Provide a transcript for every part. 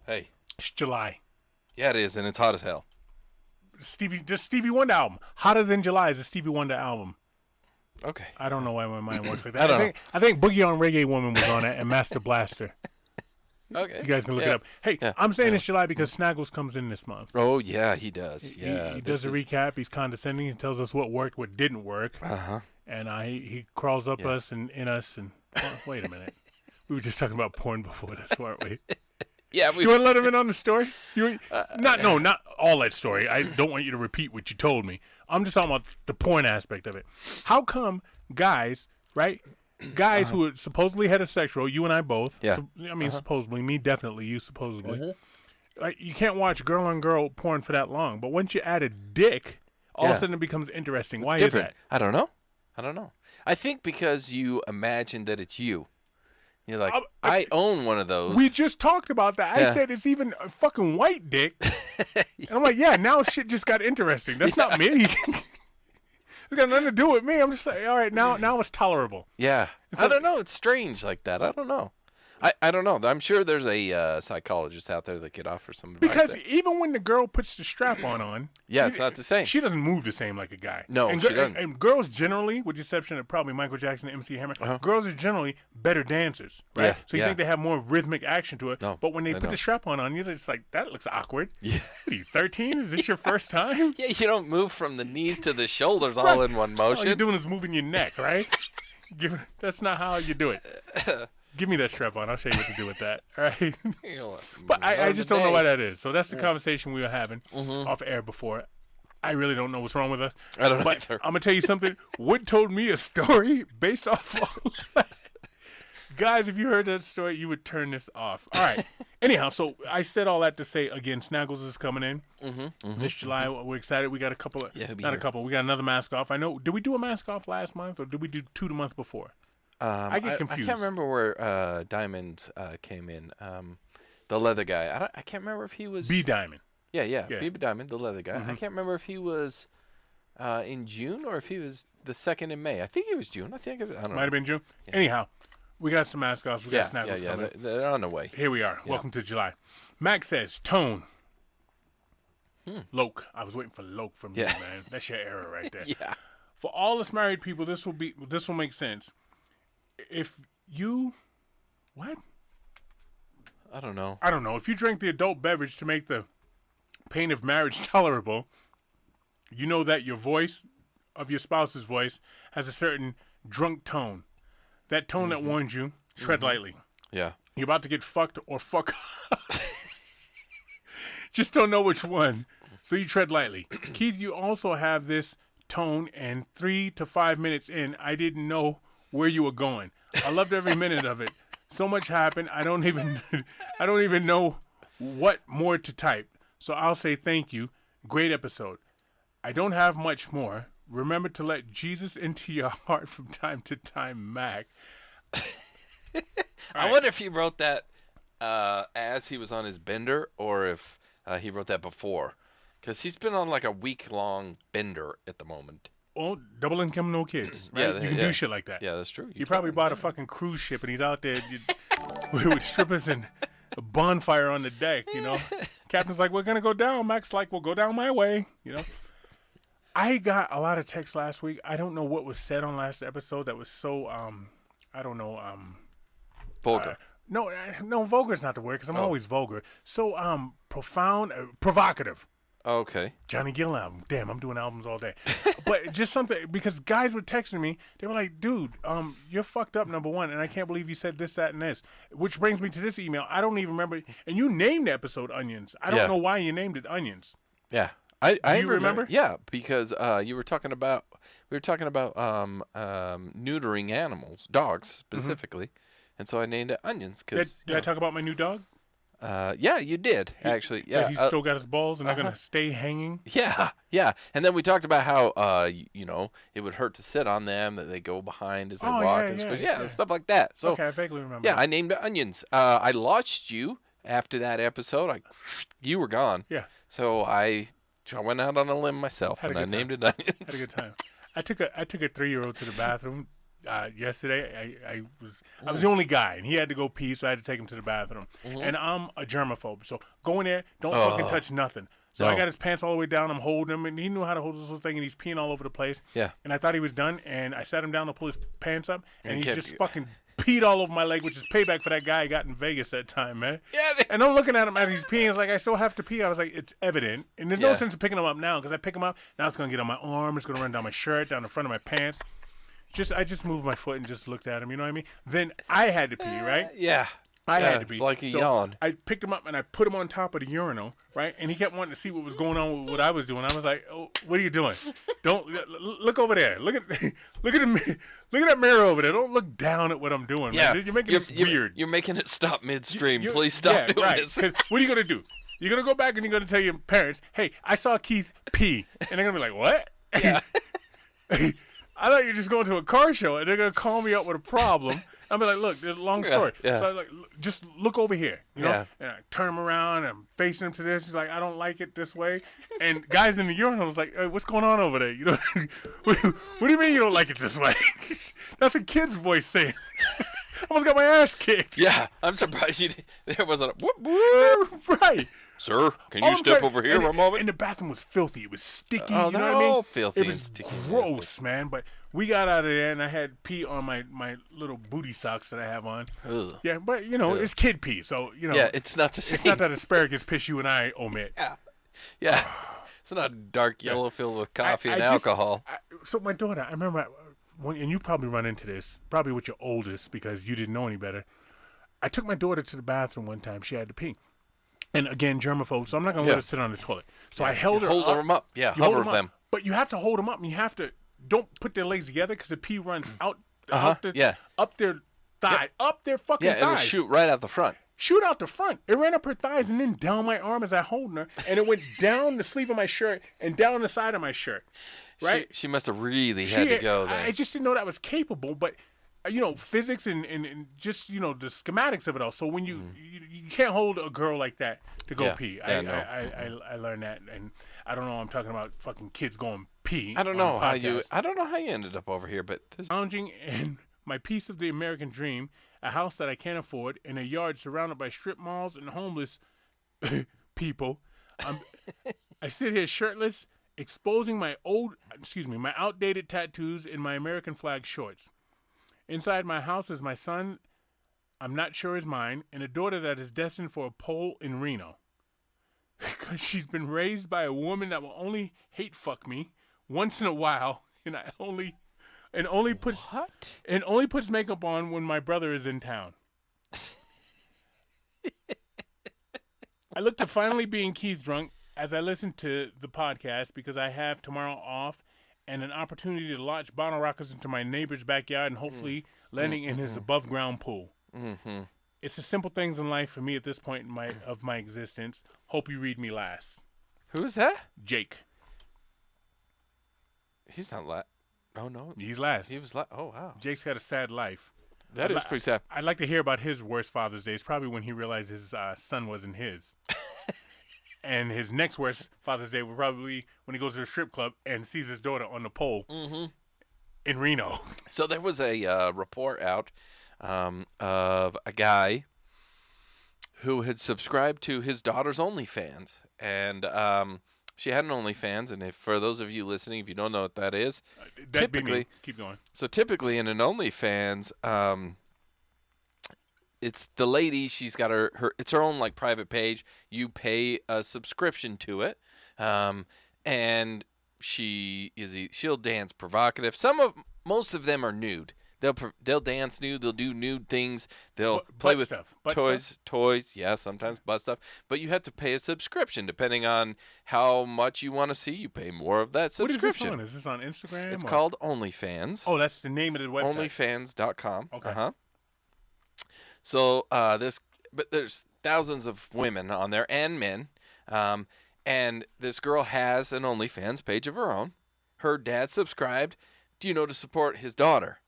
Hey. It's July. Yeah, it is, and it's hot as hell. Stevie Wonder album. Hotter Than July is a Stevie Wonder album. Okay. I don't know why my mind works like that. I don't know. I think Boogie on Reggae Woman was on it and Master Blaster. Okay. You guys can look it up. Hey, I'm saying it's July because Snaggles comes in this month. Oh, yeah, he does. Yeah. He does a recap. He's condescending. He tells us what worked, what didn't work. Uh-huh. And he crawls up us and in us. And wait a minute. We were just talking about porn before this, weren't we? Yeah. You want to let him in on the story? Not all that story. I don't want you to repeat what you told me. I'm just talking about the porn aspect of it. How come guys, right? Guys who are supposedly heterosexual, you and I both. Yeah. Supposedly, me definitely, you supposedly. Like, you can't watch girl on girl porn for that long. But once you add a dick, all of a sudden it becomes interesting. Why is that? I don't know. I think because you imagine that it's you. You're like, I own one of those. We just talked about that. I said it's even a fucking white dick. And I'm like, now shit just got interesting. That's not me. It's got nothing to do with me. I'm just like, all right, now it's tolerable. Yeah. I don't know. It's strange like that. I don't know. I don't know. I'm sure there's a psychologist out there that could offer some advice. Because even when the girl puts the strap-on on, it's not the same. She doesn't move the same like a guy. No, she doesn't. And girls generally, with the exception of probably Michael Jackson and MC Hammer, girls are generally better dancers, right? Yeah, so you think they have more rhythmic action to it. No, but when they put the strap-on on, you're just like, that looks awkward. Yeah. What are you, 13? Is this your first time? Yeah, you don't move from the knees to the shoulders all in one motion. All you're doing is moving your neck, right? That's not how you do it. Give me that strap on. I'll show you what to do with that. All right. But I just don't know why that is. So that's the conversation we were having off air before. I really don't know what's wrong with us. I don't know But either. I'm going to tell you something. Wood told me a story based off all that. Guys, if you heard that story, you would turn this off. All right. Anyhow, so I said all that to say, again, Snaggles is coming in this July. We're excited. We got a couple of, not a couple. We got another mask off. I know. Did we do a mask off last month or did we do 2 the month before? I get confused. I can't remember where Diamond came in. The leather guy. I can't remember if he was B Diamond. Yeah. B Diamond, the leather guy. I can't remember if he was in June or if he was the second in May. I think he was June. I don't know. Might have been June. Yeah. Anyhow, we got some mask offs. We got Snaggles coming. They're on the way. Here we are. Yeah. Welcome to July. Max says tone. Loke. I was waiting for Loke from you, man. That's your error right there. Yeah. For all us married people, this will make sense. If you, what? I don't know. If you drink the adult beverage to make the pain of marriage tolerable, you know that your voice, of your spouse's voice, has a certain drunk tone. That tone that warns you, tread lightly. Yeah. You're about to get fucked or fuck. Just don't know which one. So you tread lightly. Keith, you also have this tone, and 3 to 5 minutes in, I didn't know where you were going. I loved every minute of it. So much happened. I don't even know what more to type. So I'll say thank you. Great episode. I don't have much more. Remember to let Jesus into your heart from time to time, Mac. I wonder if he wrote that as he was on his bender or if he wrote that before. Because he's been on like a week-long bender at the moment. Oh, double income, no kids. Right? You can do shit like that. Yeah, that's true. He probably bought a fucking cruise ship and he's out there with strippers and a bonfire on the deck, you know. Captain's like, we're going to go down. Mac's like, we'll go down my way, you know. I got a lot of texts last week. I don't know what was said on last episode that was so, I don't know. Vulgar. No, vulgar is not the word because I'm always vulgar. So profound, provocative. Okay. Johnny Gill album. Damn, I'm doing albums all day. But just something, because guys were texting me. They were like, dude, you're fucked up, number one, and I can't believe you said this, that, and this. Which brings me to this email. I don't even remember. And you named the episode Onions. I don't know why you named it Onions. Yeah. I remember? Yeah, because we were talking about neutering animals, dogs specifically. And so I named it Onions. Did I talk about my new dog? Yeah, you did, actually. Yeah, he's still got his balls and they're going to stay hanging? Yeah. And then we talked about how, it would hurt to sit on them, that they go behind as they walk. Stuff like that. So, okay, I vaguely remember. Yeah, I named it Onions. I lost you after that episode. You were gone. Yeah. So I went out on a limb myself, and I named it Onions. Had a good time. I took a 3-year-old to the bathroom yesterday. I was the only guy, and he had to go pee, so I had to take him to the bathroom. And I'm a germaphobe, so go in there, don't fucking touch nothing. So I got his pants all the way down. I'm holding him, and he knew how to hold this little thing, and he's peeing all over the place. Yeah. And I thought he was done, and I sat him down to pull his pants up, and he just fucking peed all over my leg, which is payback for that guy I got in Vegas that time, man. Yeah. And I'm looking at him as he's peeing. It's like, I still have to pee. I was like, it's evident. And there's no sense of picking him up now, because I pick him up, now it's going to get on my arm. It's going to run down my shirt, down the front of my pants. I just moved my foot and just looked at him, you know what I mean? Then I had to pee, right? Yeah. I had to pee. It's like he yawned. I picked him up and I put him on top of the urinal, right? And he kept wanting to see what was going on with what I was doing. I was like, "Oh, what are you doing? Don't look over there. Look at that mirror over there. Don't look down at what I'm doing. Yeah, man. You're making this weird. You're making it stop midstream. Please stop doing this. 'Cause what are you gonna do? You're gonna go back and you're gonna tell your parents, "Hey, I saw Keith pee," and they're gonna be like, "What?" Yeah. I thought you were just going to a car show, and they're gonna call me up with a problem. I'll be like, "Look, there's a long story." Yeah. So I like, just look over here, you know. Yeah. And I turn him around, and I'm facing him to this. He's like, "I don't like it this way." And guys in the urinal was like, "Hey, what's going on over there? You know, what do you mean you don't like it this way?" That's a kid's voice saying. Almost got my ass kicked. Yeah, I'm surprised there wasn't a whoop whoop. Right. Sir, can you step over here for a moment? And the bathroom was filthy. It was sticky. Oh, you know they're what I mean? all filthy It was and sticky. gross, man. But we got out of there, and I had pee on my little booty socks that I have on. Ugh. Yeah, but, you know, it's kid pee. So, you know. Yeah, it's not the same. It's not that asparagus piss you and I omit. Yeah. It's not dark yellow filled with coffee and alcohol. So my daughter, I remember, and you probably run into this, probably with your oldest because you didn't know any better. I took my daughter to the bathroom one time. She had to pee. And again, germaphobe, so I'm not going to let her sit on the toilet. So I held her up. Hold them up. Yeah, hover them. But you have to hold them up, and you have to, don't put their legs together because the pee runs up their thigh, up their fucking thighs. Yeah, it'll shoot right out the front. Shoot out the front. It ran up her thighs and then down my arm as I holding her, and it went down the sleeve of my shirt and down the side of my shirt. Right? She must have really had to go there. I just didn't know that was capable, but you know, physics and just, you know, the schematics of it all. So when you can't hold a girl like that to go pee. I learned that, and I don't know. I'm talking about fucking kids going pee. I don't know how you ended up over here, but lounging in my piece of the American dream, a house that I can't afford, in a yard surrounded by strip malls and homeless people. I sit here shirtless, exposing my outdated tattoos in my American flag shorts. Inside my house is my son, I'm not sure is mine, and a daughter that is destined for a pole in Reno. Because she's been raised by a woman that will only hate fuck me once in a while, and only puts makeup on when my brother is in town. I look to finally being Keith drunk as I listen to the podcast because I have tomorrow off and an opportunity to launch bottle rockets into my neighbor's backyard and hopefully landing in his above-ground pool. Mm-hmm. It's the simple things in life for me at this point of my existence. Hope you read me last. Who is that? Jake. He's not last. Oh, no. He's last. He was last. Oh, wow. Jake's got a sad life. That is pretty sad. I'd like to hear about his worst Father's Days, probably when he realized his son wasn't his. And his next worst Father's Day will probably when he goes to a strip club and sees his daughter on the pole in Reno. So there was a report out of a guy who had subscribed to his daughter's OnlyFans. And she had an OnlyFans. And for those of you listening, if you don't know what that is, typically, keep going. So typically in an OnlyFans, it's the lady, she's got her it's her own like private page. You pay a subscription to it. And she'll dance provocative. Most of them are nude. They'll dance nude. They'll do nude things. They'll play with toys. Yeah, sometimes butt stuff. But you have to pay a subscription depending on how much you want to see. You pay more of that subscription. What is this on? Is this on Instagram? It's called OnlyFans. Oh, that's the name of the website. OnlyFans.com. Okay. So there's thousands of women on there and men. And this girl has an OnlyFans page of her own. Her dad subscribed, to support his daughter.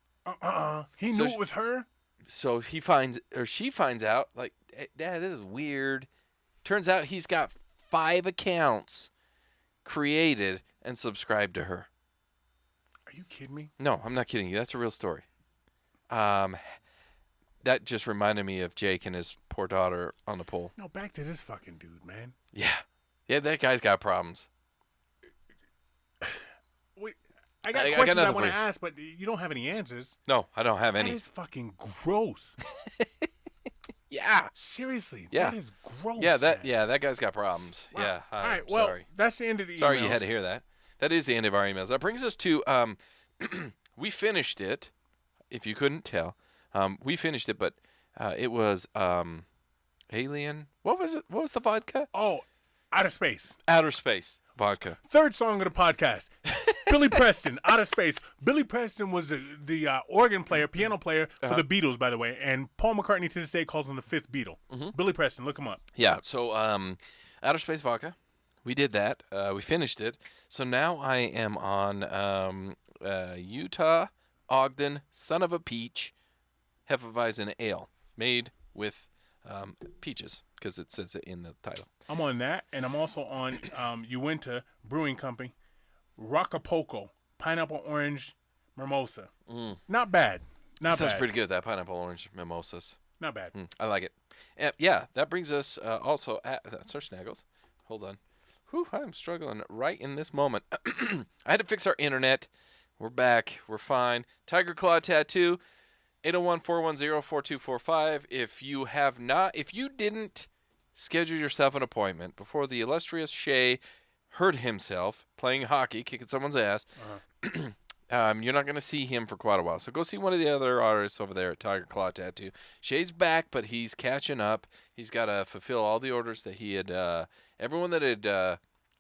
He knew it was her? So she finds out, like, hey, Dad, this is weird. Turns out he's got 5 accounts created and subscribed to her. Are you kidding me? No, I'm not kidding you. That's a real story. That just reminded me of Jake and his poor daughter on the pole. No, back to this fucking dude, man. Yeah, that guy's got problems. Wait, I got I got questions I nothing want for to you. ask, but you don't have any answers. No, I don't have any. That is fucking gross. Yeah. Seriously, Yeah. that is gross. Yeah, man. that guy's got problems. Wow. Yeah. All I'm right, well, sorry. that's the end of the Sorry emails. you had to hear that. That is the end of our emails. That brings us to we finished it. If you couldn't tell, we finished it, but it was Alien. What was it? What was the vodka? Oh, Outer Space. Outer Space vodka. Third song of the podcast. Billy Preston, Outer Space. Billy Preston was the organ player, piano player for the Beatles, by the way, and Paul McCartney to this day calls him the fifth Beatle. Billy Preston, look him up. Yeah. So Outer Space vodka. We did that. We finished it. So now I am on Utah Ogden Son of a Peach Hefeweizen Ale made with peaches because it says it in the title. I'm on that, and I'm also on Uinta Brewing Company, Rocapoco Pineapple Orange Mimosa. Not bad. Not Sounds bad. pretty good, that pineapple orange mimosas. Not bad. I like it. Yeah, that brings us also at that's our Snaggles. Hold on. Whew, I'm struggling right in this moment. I had to fix our internet. We're back. We're fine. Tiger Claw Tattoo, 801-410-4245. If you didn't schedule yourself an appointment before the illustrious Shay hurt himself playing hockey, kicking someone's ass, you're not going to see him for quite a while. So go see one of the other artists over there at Tiger Claw Tattoo. Shay's back, but he's catching up. He's got to fulfill all the orders that he had, everyone that had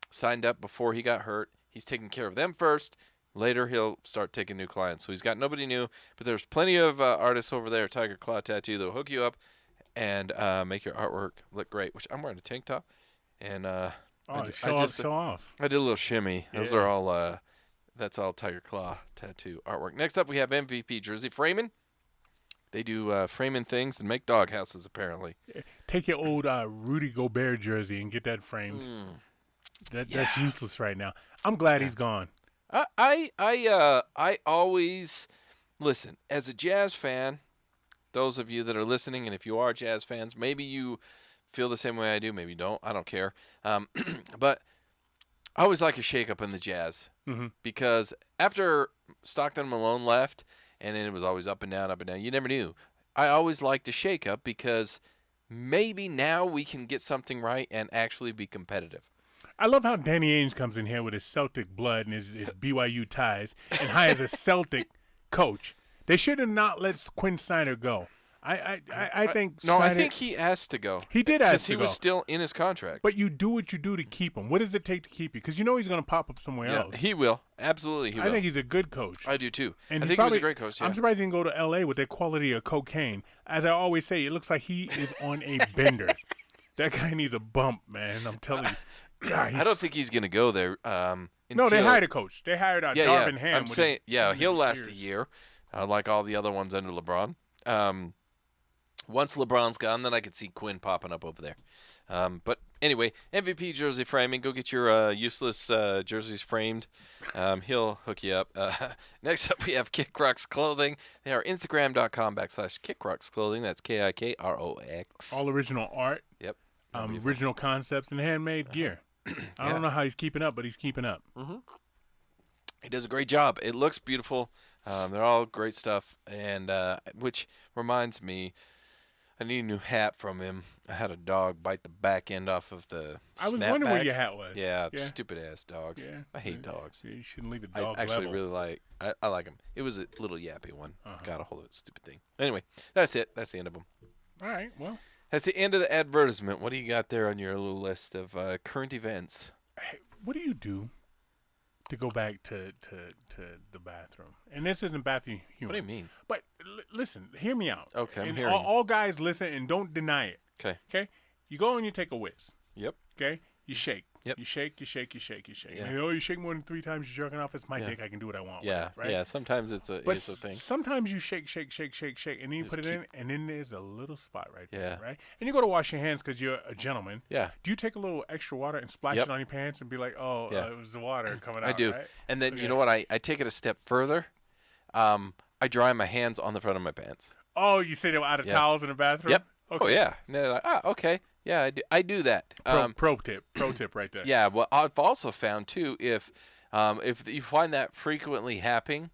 signed up before he got hurt, he's taking care of them first. Later, he'll start taking new clients. So he's got nobody new, but there's plenty of artists over there at Tiger Claw Tattoo that will hook you up and make your artwork look great, which I'm wearing a tank top. And Show off. I did a little shimmy. Those are all, that's all Tiger Claw Tattoo artwork. Next up, we have MVP Jersey Framing. They do framing things and make dog houses, apparently. Take your old Rudy Gobert jersey and get that framed. That's useless right now. I'm glad he's gone. I always listen as a jazz fan. Those of you that are listening, and if you are jazz fans, maybe you feel the same way I do. Maybe you don't. I don't care. But I always like a shake-up in the jazz because after Stockton Malone left, and then it was always up and down, up and down. You never knew. I always liked a shake-up because maybe now we can get something right and actually be competitive. I love how Danny Ainge comes in here with his Celtic blood and his BYU ties and hires a Celtic coach. They should have not let Quinn Snyder go. I think No, Snyder, I think he asked to go. he did ask Because to he go. was still in his contract. But you do what you do to keep him. What does it take to keep you? Because you know he's going to pop up somewhere else. He will. Absolutely, he will. I think he's a good coach. I do too. And I he think he was probably- a great coach. Yeah. I'm surprised he didn't go to L.A. with that quality of cocaine. As I always say, it looks like he is on a bender. That guy needs a bump, man. I'm telling you. God, I don't think he's going to go there. No, they hired a coach. They hired Darvin Ham. I'm with saying, his he'll last a ears. year, like all the other ones under LeBron. Once LeBron's gone, then I could see Quinn popping up over there. But anyway, MVP jersey framing. Go get your useless jerseys framed. He'll hook you up. Next up, we have Crocs Clothing. They are Instagram.com/Crocs Clothing. That's KIKROX. All original art. Yep. Original concepts and handmade gear. I don't know how he's keeping up, but he's keeping up. He does a great job. It looks beautiful. They're all great stuff. And which reminds me, I need a new hat from him. I had a dog bite the back end off of the I was wondering where snapback. your hat was. Yeah, stupid ass dogs. Yeah. I hate dogs. Yeah, you shouldn't leave a I dog actually level. really like. I like him. It was a little yappy one. Got a hold of that stupid thing. Anyway, that's it. That's the end of them. All right, well. That's the end of the advertisement. What do you got there on your little list of current events? Hey, what do you do to go back to the bathroom? And this isn't bathroom humor. What do you mean? But listen, hear me out. Okay, I'm and hearing. all guys listen and don't deny it. Okay. Okay? You go and you take a whiz. Yep. Okay? You shake. Yep. You shake, you shake, you shake, you shake. Yeah. And, you shake more than 3 times, you're jerking off. It's my Yeah. dick. I can do what I want Yeah. with it, right? Yeah. Sometimes it's a But it's a thing. sometimes you shake, shake, shake, shake, shake, and then you Just put it in, and then there's a little spot right there, Yeah. right? And you go to wash your hands because you're a gentleman. Yeah. Do you take a little extra water and splash Yep. it on your pants and be like, oh, Yeah. it was the water coming out, I do. right? And then Okay. you know what? I take it a step further. I dry my hands on the front of my pants. Oh, you say they were out of towels in the bathroom? Yep. Okay. Oh yeah. And they're like, okay. Yeah, I do that. Pro tip right there. Yeah. Well, I've also found too, if you find that frequently happening,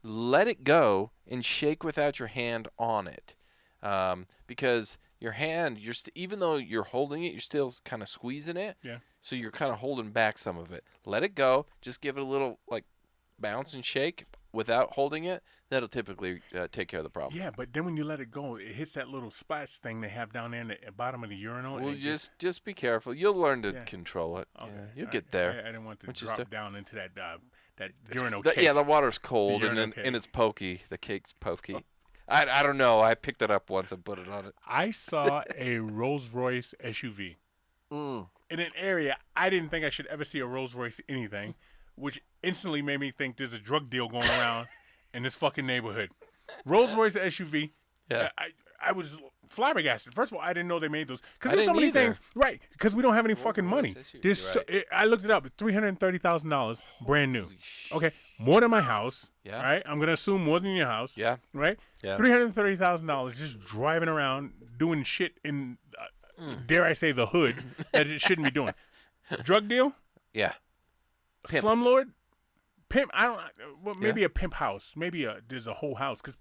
let it go and shake without your hand on it, because your hand, even though you're holding it, you're still kind of squeezing it. Yeah. So you're kind of holding back some of it. Let it go. Just give it a little like bounce and shake without holding it. That'll typically take care of the problem. Yeah, but then when you let it go, it hits that little splash thing they have down there in the bottom of the urinal. Well, just be careful. You'll learn to control it. Okay. Yeah, you'll get there. I didn't want to drop down into that urinal cake. Yeah, the water's cold and cake. it's pokey. The cake's pokey. I don't know. I picked it up once and put it on it. I saw a Rolls-Royce SUV in an area I didn't think I should ever see a Rolls-Royce anything, which instantly made me think there's a drug deal going around in this fucking neighborhood. Rolls-Royce SUV. Yeah. I was flabbergasted. First of all, I didn't know they made those. Because I there's so didn't many either. things. Right. Because we don't have any fucking money. SUV, I looked it up. $330,000 brand new. Okay. More than my house. Yeah. Right. I'm going to assume more than your house. Yeah. Right. Yeah. $330,000 just driving around doing shit in, dare I say, the hood that it shouldn't be doing. Drug deal? Yeah. Pimp. Slumlord? Pimp? I don't. Well, maybe a pimp house. Maybe there's a whole house. Because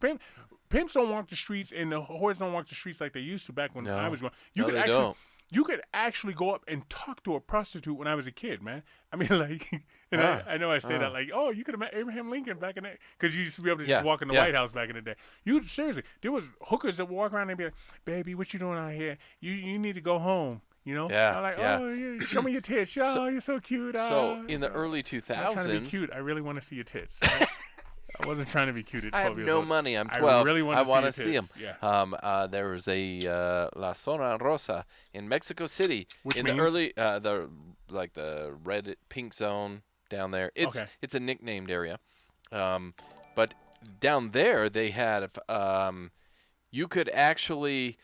pimps don't walk the streets, and the whores don't walk the streets like they used to back when I was growing. You could actually go up and talk to a prostitute when I was a kid, man. I mean, like, I know I say that, like, oh, you could have met Abraham Lincoln back in the, because you used to be able to just walk in the White House back in the day. Seriously, there was hookers that would walk around and be like, baby, what you doing out here? You need to go home. You know? Yeah. I'm like, show me your tits. Oh, you're so cute. So in the early 2000s, I'm not trying to be cute. I really want to see your tits. Right? I wasn't trying to be cute at 12 I have years no old. money. I'm 12. I really want to see them. Yeah. There was a La Zona Rosa in Mexico City. Which in means? The early, the red pink zone down there. It's a nicknamed area. But down there they had, you could actually,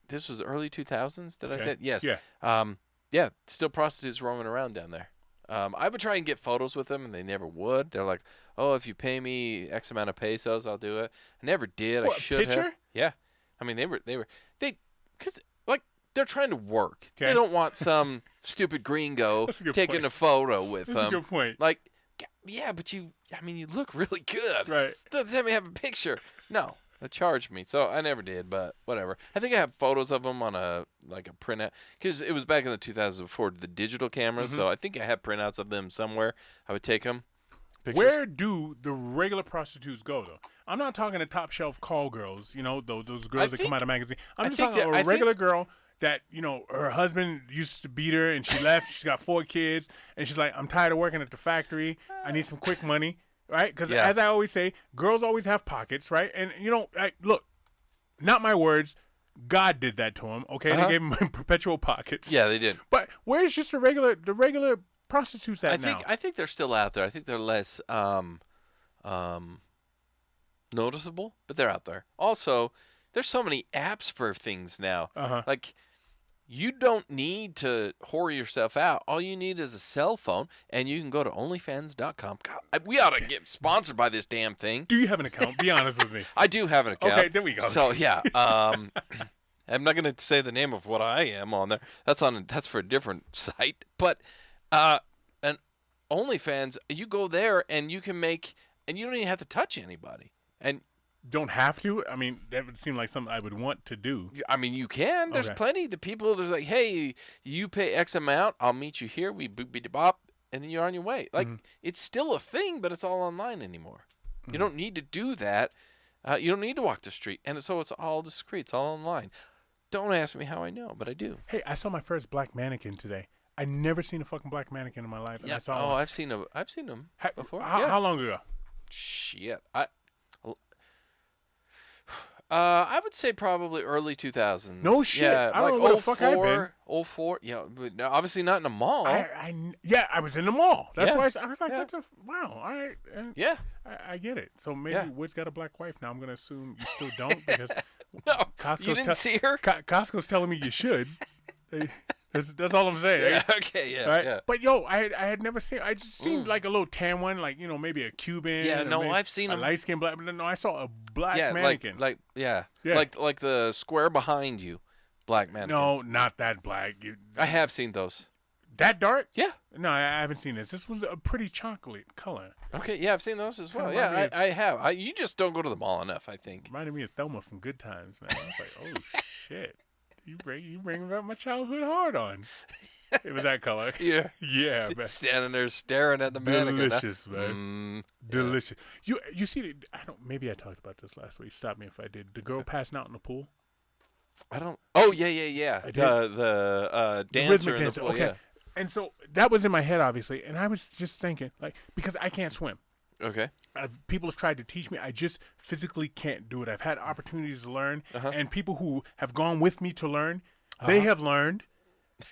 this was early 2000s. Did I say it? Yes. Yeah. Still prostitutes roaming around down there. I would try and get photos with them, and they never would. They're like, "Oh, if you pay me X amount of pesos, I'll do it." I never did. I should have. Yeah, I mean, because like they're trying to work. Okay. They don't want some stupid gringo taking a photo with them. That's a good point. Like, yeah, but you look really good. Right. Doesn't let me have a picture. No. They charged me, so I never did, but whatever. I think I have photos of them on a printout, because it was back in the 2000s before the digital cameras, so I think I have printouts of them somewhere. I would take them. Pictures. Where do the regular prostitutes go, though? I'm not talking to top shelf call girls, those girls that come out of magazine. I'm just talking about a regular girl that, her husband used to beat her and she left. She's got 4 kids, and she's like, I'm tired of working at the factory. I need some quick money. Right? Because as I always say, girls always have pockets, right? And, look, not my words. God did that to him, okay? They gave him perpetual pockets. Yeah, they did. But where's just the regular prostitutes at now? I think they're still out there. I think they're less noticeable, but they're out there. Also, there's so many apps for things now. Like, you don't need to whore yourself out. All you need is a cell phone, and you can go to OnlyFans.com. God, we ought to get sponsored by this damn thing. Do you have an account? Be honest with me. I do have an account. Okay, there we go. So, yeah. I'm not going to say the name of what I am on there. That's for a different site. But an OnlyFans, you go there, and you can make – and you don't even have to touch anybody. And – don't have to? I mean, that would seem like something I would want to do. I mean, you can. There's plenty. The people, there's like, hey, you pay X amount, I'll meet you here. We boop, beep, bop, and then you're on your way. Like, it's still a thing, but it's all online anymore. You don't need to do that. You don't need to walk the street. And so it's all discreet. It's all online. Don't ask me how I know, but I do. Hey, I saw my first black mannequin today. I never seen a fucking black mannequin in my life. And Yeah. I saw I've seen them before. How long ago? Shit. I would say probably early 2000s. No shit. Yeah, I don't know where the fuck I've been. 04. Yeah, but no, obviously not in a mall. I was in the mall. That's why I was like, Yeah. that's wow. All right. Yeah. I get it. So maybe Wood's got a black wife now. I'm going to assume you still don't because No, Costco's you didn't see her? Costco's telling me you should. That's all I'm saying. Yeah, okay, yeah, Right? yeah. But yo, I had never seen. I just seen like a little tan one, like maybe a Cuban. Yeah, or no, maybe I've seen a 'em. light skinned black. But no, I saw a black Yeah, mannequin. yeah, Yeah. like the square behind you, black mannequin. No, not that black. I have seen those. That dark? Yeah. No, I haven't seen this. This was a pretty chocolate color. Okay, yeah, I've seen those as well. Kinda Yeah, reminded me I have. You just don't go to the mall enough, I think. Reminded me of Thelma from Good Times, man. I was like, oh shit, you bring back my childhood hard on. It was that color. Yeah, Yeah, man. standing there staring at the mannequin. Delicious, man. Delicious. You see, I don't. Maybe I talked about this last week. Stop me if I did. The girl passing out in the pool. I don't. Oh yeah. I did. The dancer in the dancer. pool. Okay. Yeah. And so that was in my head, obviously, and I was just thinking, like, because I can't swim. Okay. People have tried to teach me. I just physically can't do it. I've had opportunities to learn, and people who have gone with me to learn, they have learned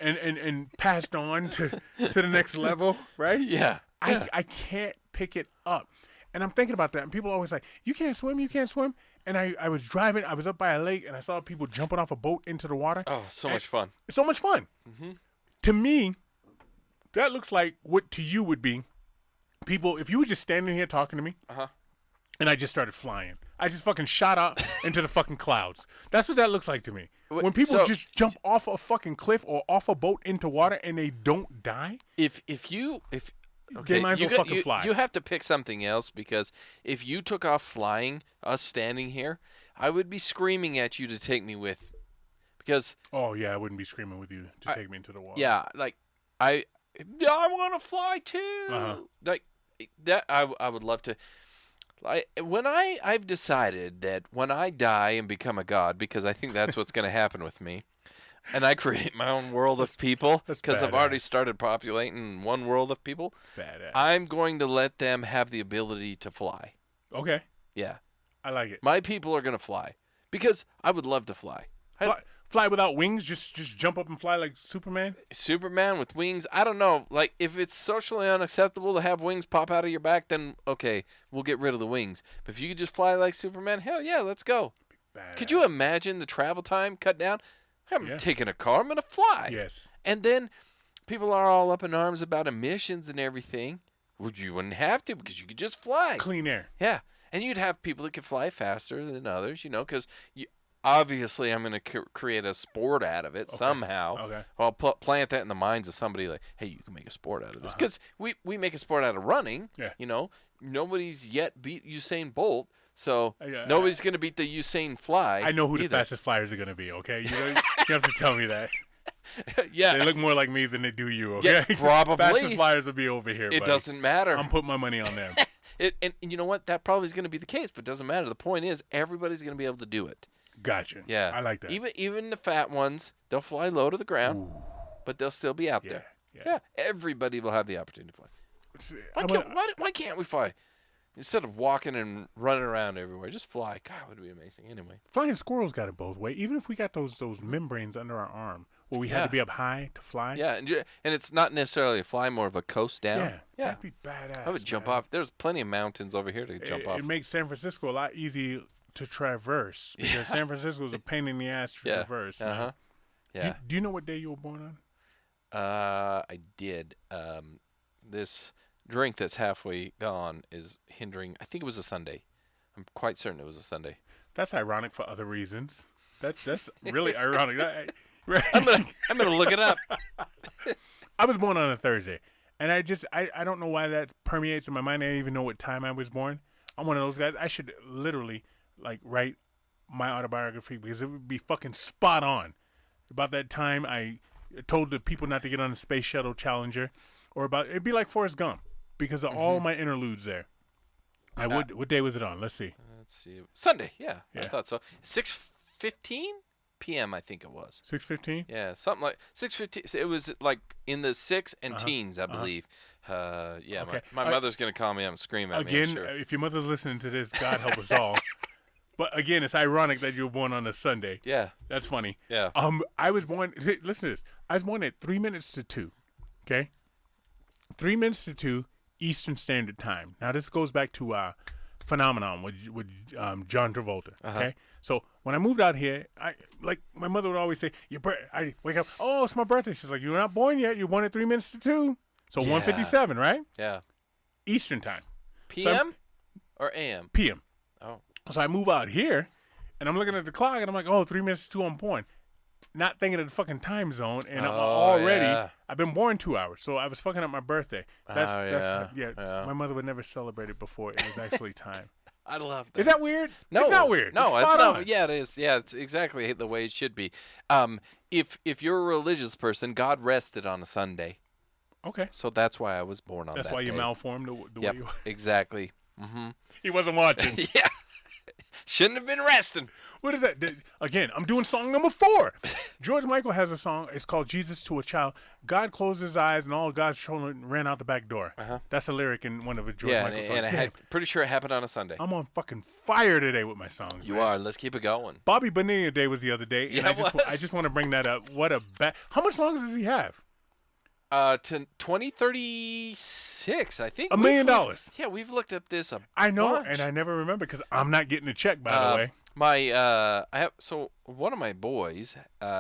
and passed on to the next level, right? Yeah. I can't pick it up. And I'm thinking about that, and people are always like, you can't swim. And I was driving. I was up by a lake, and I saw people jumping off a boat into the water. Oh, so much fun. So much fun. To me, that looks like what to you would be people, if you were just standing here talking to me, and I just started flying. I just fucking shot up into the fucking clouds. That's what that looks like to me. When people just jump off a fucking cliff or off a boat into water and they don't die. Okay, they might as well fucking fly. You have to pick something else, because if you took off flying, us standing here, I would be screaming at you to take me with. Because oh yeah, I wouldn't be screaming with you to take me into the water. Yeah, like I want to fly too. Like that, I would love to. I've decided that when I die and become a god, because I think that's what's going to happen with me, and I create my own world of people, because I've already started populating one world of people. Badass. I'm going to let them have the ability to fly. Okay. Yeah. I like it. My people are going to fly, because I would love to fly. Fly without wings? Just jump up and fly like Superman? Superman with wings? I don't know. Like, if it's socially unacceptable to have wings pop out of your back, then okay, we'll get rid of the wings. But if you could just fly like Superman, hell yeah, let's go. Badass. Could you imagine the travel time cut down? I'm taking a car. I'm going to fly. Yes. And then people are all up in arms about emissions and everything. You wouldn't have to, because you could just fly. Clean air. Yeah. And you'd have people that could fly faster than others, because obviously I'm going to create a sport out of it somehow. Okay. I'll plant that in the minds of somebody, like, hey, you can make a sport out of this. Because we make a sport out of running. Yeah. Nobody's yet beat Usain Bolt. So nobody's going to beat the Usain Fly. I know who either. the fastest flyers are going to be, okay? You have to tell me that. Yeah. They look more like me than they do you, okay? Yeah, probably. Fastest flyers will be over here, It buddy. doesn't matter. I'm putting my money on them. And you know what? That probably is going to be the case, but it doesn't matter. The point is, everybody's going to be able to do it. Gotcha. Yeah. I like that. Even the fat ones, they'll fly low to the ground, but they'll still be out there. Yeah. Everybody will have the opportunity to fly. Why can't we fly? Instead of walking and running around everywhere, just fly. God, it would be amazing. Anyway. Flying squirrels got it both ways. Even if we got those membranes under our arm where we had to be up high to fly. Yeah, and it's not necessarily a fly, more of a coast down. Yeah. That'd be badass. I would jump off. There's plenty of mountains over here to jump off. It makes San Francisco a lot easier to traverse, because San Francisco is a pain in the ass to traverse. Man. Yeah. Do you know what day you were born on? I did. This drink that's halfway gone is hindering. I think it was a Sunday. I'm quite certain it was a Sunday. That's ironic for other reasons. That's really ironic. I'm gonna look it up. I was born on a Thursday, and I don't know why that permeates in my mind. I didn't even know what time I was born. I'm one of those guys. I should literally write my autobiography, because it would be fucking spot on about that time I told the people not to get on the Space Shuttle Challenger, or it'd be like Forrest Gump, because of all my interludes there. What day was it on? Let's see. Sunday. Yeah. I thought so. 6:15 p.m. I think it was. 6:15. Yeah, something like 6:15. It was like in the six and teens, I believe. Okay. My mother's gonna call me up and scream at me. Again, if your mother's listening to this, God help us all. But again, it's ironic that you were born on a Sunday. Yeah. That's funny. Yeah. I was born. Listen to this. I was born at 3 minutes to 2. Okay. 3 minutes to 2 Eastern Standard Time. Now this goes back to phenomenon with John Travolta. Okay, so when I moved out here, I like my mother would always say, I wake up, oh, it's my birthday. She's like, you're not born yet. You're born at 3 minutes to 2, so 1:57, right? Yeah. Eastern time. PM or AM? PM. Oh. So I move out here, and I'm looking at the clock, and I'm like, oh, 3 minutes to 2, I'm born. Not thinking of the fucking time zone, and I've been born 2 hours, so I was fucking up my birthday. My mother would never celebrate it before it was actually time. I love that. Is that weird? No, it's not weird. No, it's not. On. Yeah, it is. Yeah, it's exactly the way it should be. If you're a religious person, God rested on a Sunday. Okay. So that's why I was born on that day. That's why you malformed the way you were. Exactly. Mm-hmm. He wasn't watching. Yeah. Shouldn't have been resting. What is that? Again, I'm doing song number 4. George Michael has a song. It's called Jesus to a Child. God closed his eyes and all God's children ran out the back door. That's a lyric in one of the George Michael songs. And pretty sure it happened on a Sunday. I'm on fucking fire today with my songs. You man. are. Let's keep it going. Bobby Bonilla Day was the other day. And Yeah, I just want to bring that up. What a How much longer does he have? To 2036, I think. $1 million. Yeah, we've looked up this I know, bunch. and I never remember because I'm not getting a check, by the way. One of my boys,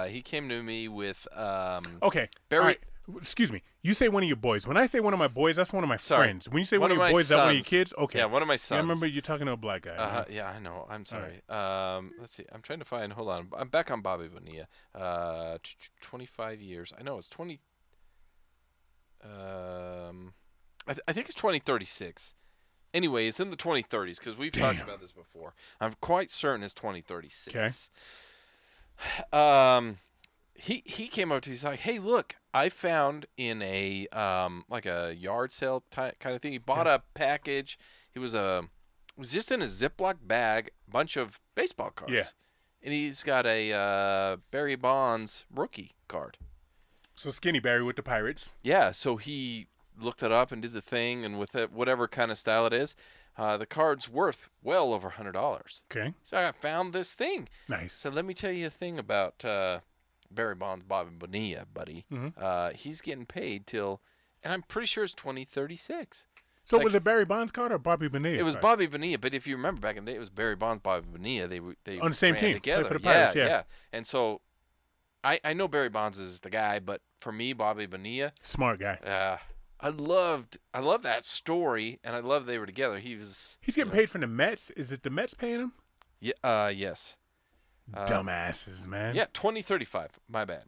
he came to me with Okay. Barry. All right. Excuse me. You say one of your boys. When I say one of my boys, that's one of my friends. When you say one of your boys, that's one of your kids? Okay. Yeah, one of my sons. Yeah, I remember you talking to a black guy. Right? Yeah, I know. I'm sorry. Right. Let's see. I'm trying to find. Hold on. I'm back on Bobby Bonilla. 25 years. I know it's 20. I think it's 2036. Anyway, it's in the 2030s because we've talked about this before. I'm quite certain it's 2036. Okay. He came up to me. He's like, "Hey, look, I found in a like a yard sale kind of thing. He bought a package. It was just in a Ziploc bag, bunch of baseball cards. Yeah. And he's got a Barry Bonds rookie card. So Skinny Barry with the Pirates. Yeah, so he looked it up and did the thing, and with it, whatever kind of style it is, the card's worth well over $100. Okay. So I found this thing. Nice. So let me tell you a thing about Barry Bonds, Bobby Bonilla, buddy. Mm-hmm. He's getting paid till, and I'm pretty sure it's 2036. So was it Barry Bonds' card or Bobby Bonilla? It was Bobby Bonilla, but if you remember back in the day, it was Barry Bonds, Bobby Bonilla. They on the same ran team together. for the Pirates. Yeah. And so I know Barry Bonds is the guy, but for me, Bobby Bonilla, smart guy. I loved that story, and I love they were together. He's getting paid from the Mets. Is it the Mets paying him? Yeah. Yes. Dumbasses, man. Yeah, 2035. My bad.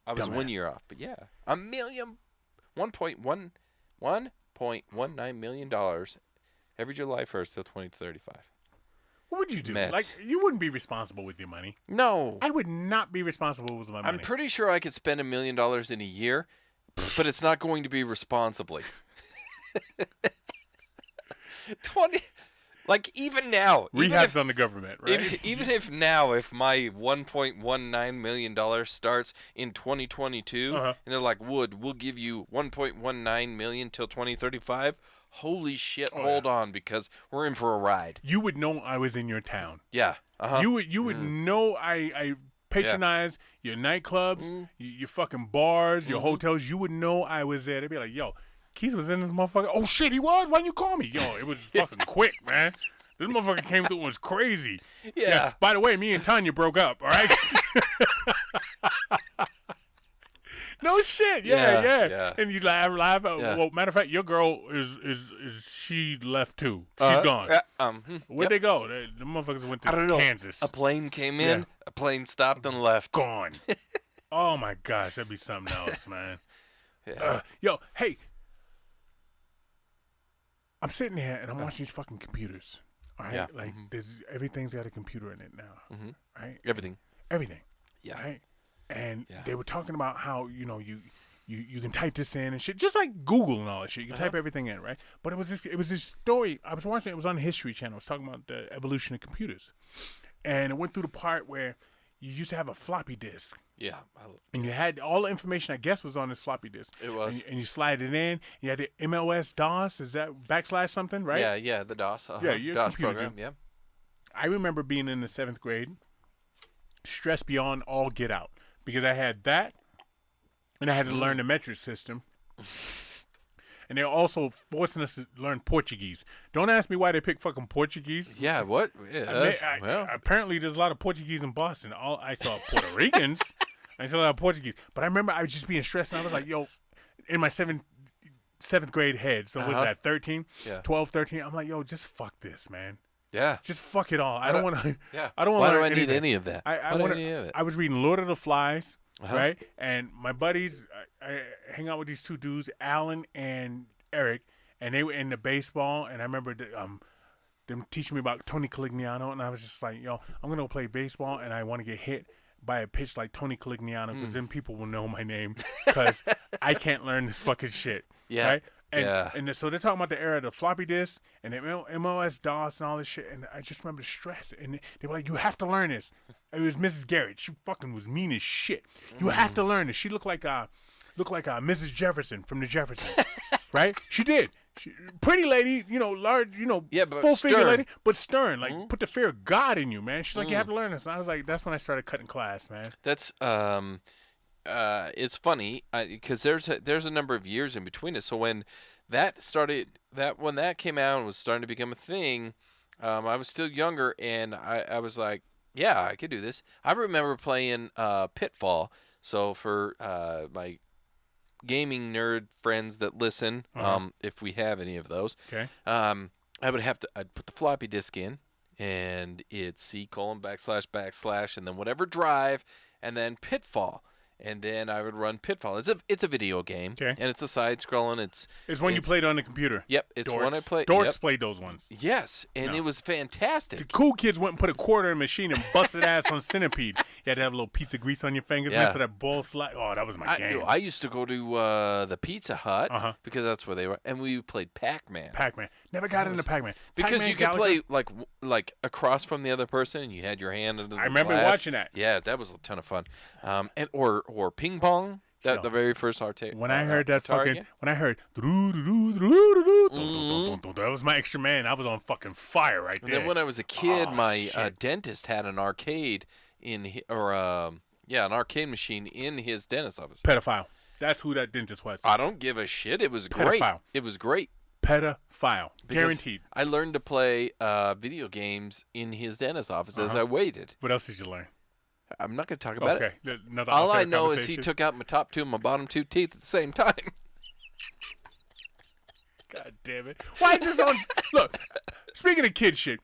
I was Dumbass. 1 year off, but yeah, $1.19 million every July 1st till 2035. What would you do? Mets. Like, you wouldn't be responsible with your money. No. I would not be responsible with my money. I'm pretty sure I could spend $1 million in a year, but it's not going to be responsibly. 20, like even now. Rehab's on the government, right? Even if now, if my $1.19 million starts in 2022, and they're like, we'll give you $1.19 million till 2035. Holy shit! Hold on, because we're in for a ride. You would know I was in your town. Yeah. You would know I patronize your nightclubs, your fucking bars, your hotels. You would know I was there. They'd be like, "Yo, Keith was in this motherfucker." Oh shit, he was. Why didn't you call me? Yo, it was fucking quick, man. This motherfucker came through and was crazy. Yeah. By the way, me and Tanya broke up. All right. No shit. Yeah. And you laugh. Yeah. Well, matter of fact, your girl is she left too. She's gone. Where'd they go? The motherfuckers went to Kansas. A plane came in, a plane stopped and left. Gone. Oh my gosh, that'd be something else, man. Yeah. Yo, hey. I'm sitting here and I'm watching these fucking computers. All right? Yeah. Like everything's got a computer in it now. Right? Everything. Yeah. Right? And they were talking about how, you can type this in and shit, just like Google and all that shit. You can type everything in, right? But it was this story I was watching. It was on the History Channel. It was talking about the evolution of computers, and it went through the part where you used to have a floppy disk. Yeah. And you had all the information, I guess, was on this floppy disk. It was. And you slide it in. You had the MLS DOS. Is that / something, right? Yeah. The DOS. Yeah, your DOS computer program. dude. Yeah. I remember being in the 7th grade, stressed beyond all get out. Because I had that, and I had to learn the metric system. and they're also forcing us to learn Portuguese. Don't ask me why they pick fucking Portuguese. Yeah, what? Yeah, well, Apparently, there's a lot of Portuguese in Boston. I saw Puerto Ricans. I saw a lot of Portuguese. But I remember I was just being stressed, and I was like, yo, in my seventh grade head, so what was that, 13? Yeah. 12, 13? I'm like, yo, just fuck this, man. yeah. Just fuck it all. I don't want to. Yeah. I don't want Why to do learn I need anything. any of that? I was reading Lord of the Flies, right? And my buddies, I hang out with these two dudes, Alan and Eric, and they were into baseball. And I remember them teaching me about Tony Colignano, and I was just like, yo, I'm gonna go play baseball, and I want to get hit by a pitch like Tony Colignano, because then people will know my name, because I can't learn this fucking shit. Yeah. Right? And so they're talking about the era of the floppy disk and the MOS DOS and all this shit. And I just remember the stress. And they were like, you have to learn this. It was Mrs. Garrett. She fucking was mean as shit. You have to learn this. She looked like Mrs. Jefferson from the Jeffersons. Right? She did. Pretty lady, large, but full figure stern. lady, but stern. Like, put the fear of God in you, man. She's like, you have to learn this. And I was like, that's when I started cutting class, man. That's it's funny because there's a number of years in between us. So when that came out and was starting to become a thing, I was still younger, and I was like, yeah, I could do this. I remember playing Pitfall. So for my gaming nerd friends that listen, if we have any of those, Okay. I'd put the floppy disk in, and it's C:\\/ and then whatever drive, and then Pitfall. And then I would run Pitfall. It's a video game, Okay. and it's a side scrolling. It's when you played on the computer. Yep, it's Dorks. one I played. Dorks Yep. played those ones. Yes, and it was fantastic. The cool kids went and put a quarter in a machine and busted ass on Centipede. You had to have a little pizza grease on your fingers next to that ball slide. Oh, that was my game. I used to go to the Pizza Hut because that's where they were, and we played Pac-Man. Pac-Man. Never got into Pac-Man. Because Pac-Man, you could Galaga. play like across from the other person, and you had your hand under the I remember glass. watching that. Yeah, that was a ton of fun. And or ping pong. That the very first arcade. When I heard that Atari fucking, game? when I heard, that was my extra man. I was on fucking fire right there. And then when I was a kid, my dentist had an arcade an arcade machine in his dentist office. Pedophile. That's who that dentist was. I don't give a shit. It was great. Pedophile. It was great. Pedophile. Because Guaranteed. I learned to play video games in his dentist office as I waited. What else did you learn? I'm not going to talk about it. Okay. Another All I unfair know is he conversation. took out my top two and my bottom two teeth at the same time. God damn it. Why is this on? Look, speaking of kid shit,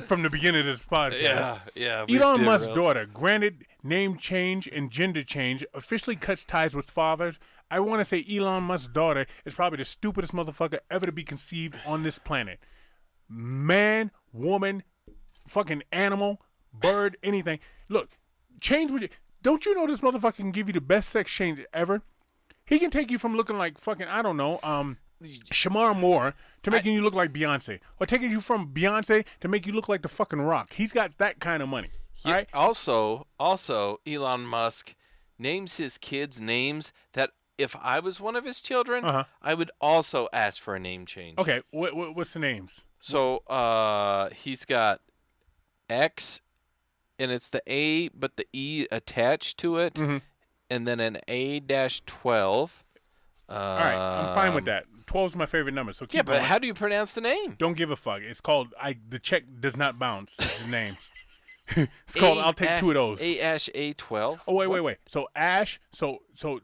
from the beginning of this podcast. Yeah. Elon Musk's daughter, granted name change and gender change, officially cuts ties with fathers. I want to say Elon Musk's daughter is probably the stupidest motherfucker ever to be conceived on this planet. Man, woman, fucking animal, bird, anything. Look, change with you. Don't you know this motherfucker can give you the best sex change ever? He can take you from looking like fucking, I don't know, Shamar Moore to making you look like Beyonce. Or taking you from Beyonce to make you look like the fucking Rock. He's got that kind of money. Yeah, right? Also, Elon Musk names his kids names that if I was one of his children, I would also ask for a name change. Okay, what's the names? So he's got X, and it's the A, but the E attached to it, and then an A-12. All right, I'm fine with that. 12 is my favorite number, so keep but going. how do you pronounce the name? Don't give a fuck. It's called the check does not bounce. Is the name. It's called I'll take two of those. A-A-12. Oh wait. So Ash. So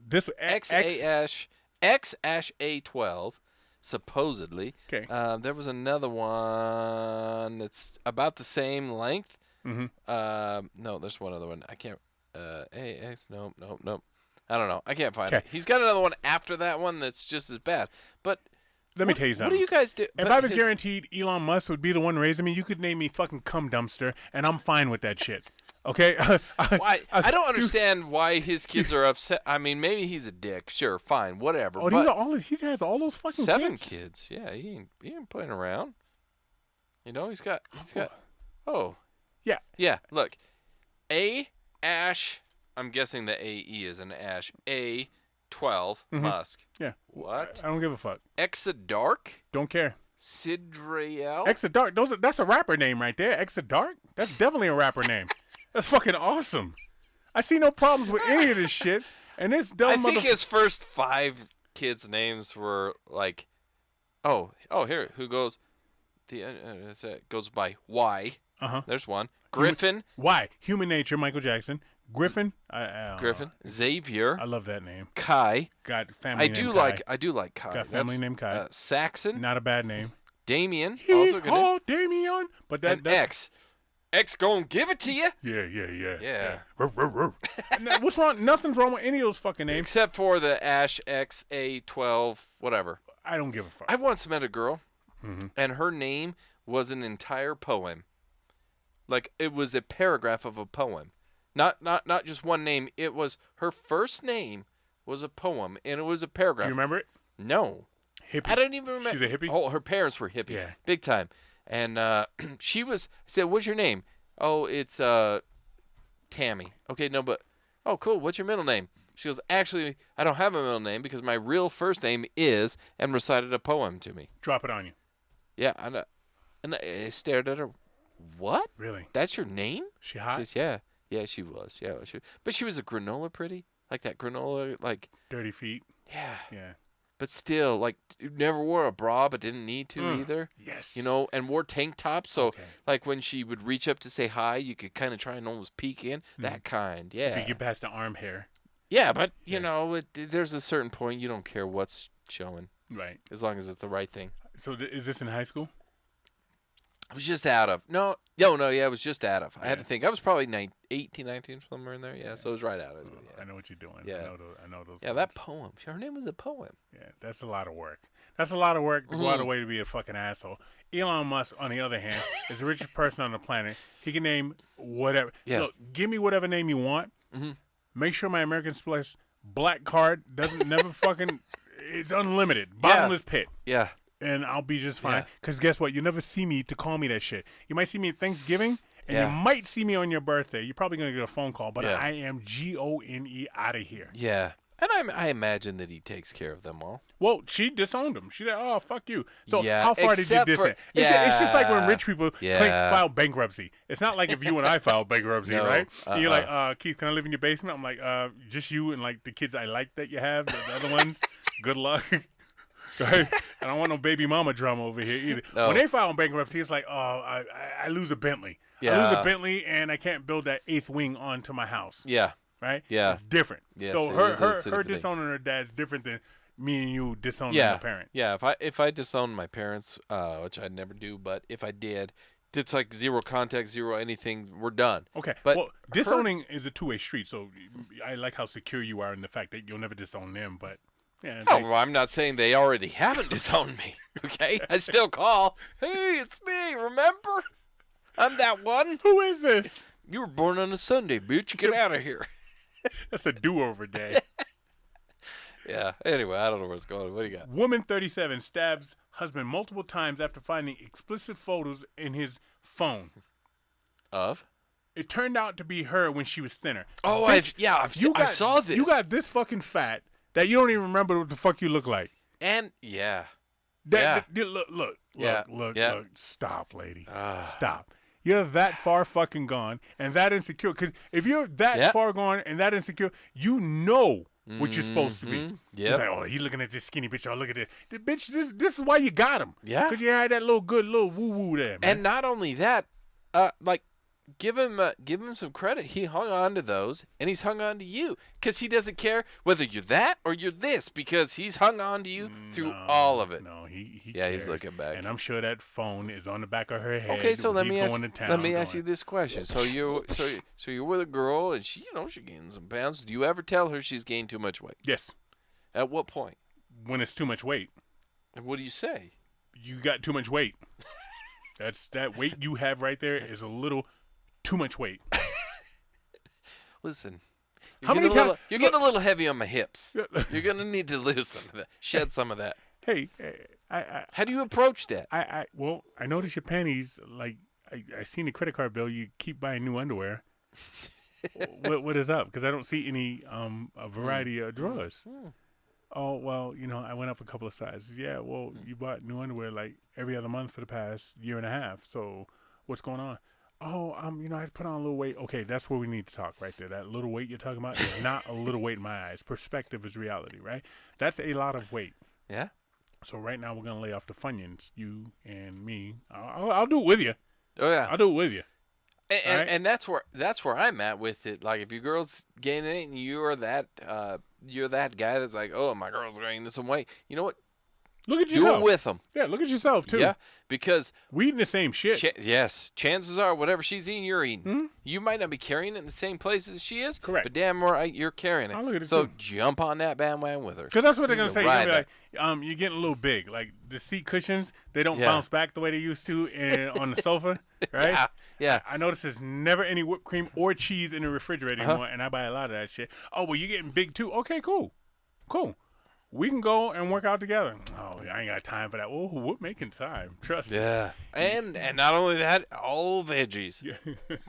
this X-A-12. Supposedly. Okay. There was another one that's about the same length. No, there's one other one. I can't. AX. Nope. I don't know. I can't find it. He's got another one after that one that's just as bad. But let me tell you something. What do you guys do? If I was guaranteed Elon Musk would be the one raising me, you could name me fucking cum dumpster, and I'm fine with that shit. Okay. I don't understand why his kids are upset. I mean, maybe he's a dick. Sure, fine, whatever. Oh, but he has all those fucking 7 kids. Yeah, he ain't playing around. You know, he's got. Oh. Yeah. Look, Ash. I'm guessing the AE is an Ash. A-12 Musk. Yeah. What? I don't give a fuck. Exadark. Don't care. Sidriel. Exadark. That's a rapper name right there. Exadark. That's definitely a rapper name. That's fucking awesome. I see no problems with any of this shit. And this dumb I think his first 5 kids' names were like, oh, here, who goes? It goes by Y. There's one. Griffin. Why? Human Nature, Michael Jackson. Griffin. Griffin. Xavier. I love that name. Kai. Got family I name do Kai. like. I do like Kai. Got family name Kai. Saxon. Not a bad name. Damien. Also good name. Damien. But that's X. X gonna give it to you. Yeah. What's wrong? Nothing's wrong with any of those fucking names. Except for the Ash XA12, whatever. I don't give a fuck. I once met a girl, and her name was an entire poem. Like, it was a paragraph of a poem. Not just one name. It was her first name was a poem, and it was a paragraph. Do you remember it? No. Hippie. I don't even remember. She's a hippie? Oh, her parents were hippies. Yeah. Big time. And I said, what's your name? Oh, it's Tammy. Okay, no, but, oh, cool. What's your middle name? She goes, actually, I don't have a middle name because my real first name is, and recited a poem to me. Drop it on you. Yeah, and I stared at her. What? Really? That's your name? She hot? She says, yeah. Yeah, she was. Yeah, but she was a granola pretty. Like that granola, like. Dirty feet. Yeah. Yeah. But still, like, never wore a bra, but didn't need to either. Yes. You know, and wore tank tops. So, like, when she would reach up to say hi, you could kind of try and almost peek in. That kind, yeah. If you get past the arm hair. Yeah, but, you know, there's a certain point you don't care what's showing. Right. As long as it's the right thing. So is this in high school? I was just out of. Yeah, it was just out of. I had to think. I was probably 18, 19, somewhere in there. Yeah, so it was right out of it. Yeah. I know what you're doing. Yeah. I know those. Yeah, that poem. Her name was a poem. Yeah, that's a lot of work. That's a lot of work to go out of the way to be a fucking asshole. Elon Musk, on the other hand, is the richest person on the planet. He can name whatever. Yeah. Look, give me whatever name you want. Make sure my American Express black card doesn't never fucking. It's unlimited. Bottomless pit. Yeah. And I'll be just fine. Because guess what? You never see me to call me that shit. You might see me at Thanksgiving, and you might see me on your birthday. You're probably going to get a phone call, but I am GONE out of here. Yeah. And I imagine that he takes care of them all. Well, she disowned him. She said, oh, fuck you. So Yeah, how far did you except diss for- it? It's just like when rich people Yeah. file bankruptcy. It's not like if you and I filed bankruptcy, No, right? And you're like, Keith, can I live in your basement? I'm like, just you and like the kids I like that you have, the other ones. Good luck. Right? I don't want no baby mama drama over here either. No. When they file bankruptcy, it's like, oh, I lose a Bentley. I lose a Bentley, and I can't build that 8th wing onto my house. Yeah. Right? Yeah. It's different. Yes, so it her is. It's a her different thing. disowning her dad is different than me and you disowning Yeah. a parent. Yeah. If I disowned my parents, which I'd never do, but if I did, it's like zero contact, zero anything. We're done. Okay. But well, disowning is a two-way street. So I like how secure you are in the fact that you'll never disown them, but. Yeah, Oh, well, I'm not saying they already haven't disowned me. Okay, I still call. Hey, it's me. Remember? I'm that one. Who is this? You were born on a Sunday, bitch. Get out of here. That's a do-over day. Yeah. Anyway, I don't know where it's going. What do you got? Woman 37 stabs husband multiple times after finding explicit photos in his phone. Of? It turned out to be her when she was thinner. Oh, Bitch, I saw this. You got this fucking fat that you don't even remember what the fuck you look like. And yeah. Look. Stop, lady. Stop. You're that far fucking gone and that insecure. Because if you're that far gone and that insecure, you know what you're supposed to be. Yeah. Like, oh, he's looking at this skinny bitch. Oh, look at this. Bitch, this is why you got him. Yeah. Because you had that little woo-woo there, man. And not only that, like, give him some credit. He hung on to those, and he's hung on to you because he doesn't care whether you're that or you're this because he's hung on to you through all of it. No, he Yeah, cares. he's looking back. And I'm sure that phone is on the back of her head. Okay, so let He's me going to town, ask you this question. So you're with a girl, and she gained some pounds. Do you ever tell her she's gained too much weight? Yes. At what point? When it's too much weight. And what do you say? You got too much weight. That weight you have right there is a little too much weight. Listen. How many times? You're getting a little heavy on my hips. You're gonna need to lose some of that. Shed some of that. Hey, How do you approach that? well, I noticed your panties. Like, I seen the credit card bill. You keep buying new underwear. What is up? Because I don't see any a variety of drawers. Oh, well, I went up a couple of sizes. Yeah, well, you bought new underwear like every other month for the past year and a half. So what's going on? oh, I put on a little weight. Okay, that's where we need to talk right there. That little weight you're talking about is not a little weight in my eyes. Perspective is reality, right? That's a lot of weight. Yeah. So right now we're gonna lay off the Funyuns, you and me. I'll do it with you. Oh yeah. I'll do it with you. And that's where I'm at with it. Like if your girl's gaining it and you're that guy that's like, oh, my girl's gaining some weight. You know what? Look at Do yourself. it with them. Yeah, look at yourself too. Yeah, because we eating the same shit. yes, chances are whatever she's eating, you're eating. Hmm? You might not be carrying it in the same places as she is. Correct. But damn right, you're carrying I'll look at it. it So too. jump on that bandwagon with her. Because that's what they're gonna say. You're ride gonna be like, you're getting a little big. Like the seat cushions, they don't bounce back the way they used to on the sofa, right? Yeah. I notice there's never any whipped cream or cheese in the refrigerator anymore, and I buy a lot of that shit. Oh, well, you're getting big too. Okay, cool. We can go and work out together. Oh, I ain't got time for that. Oh, we're making time. Trust me. Yeah. And not only that, all veggies. Yeah.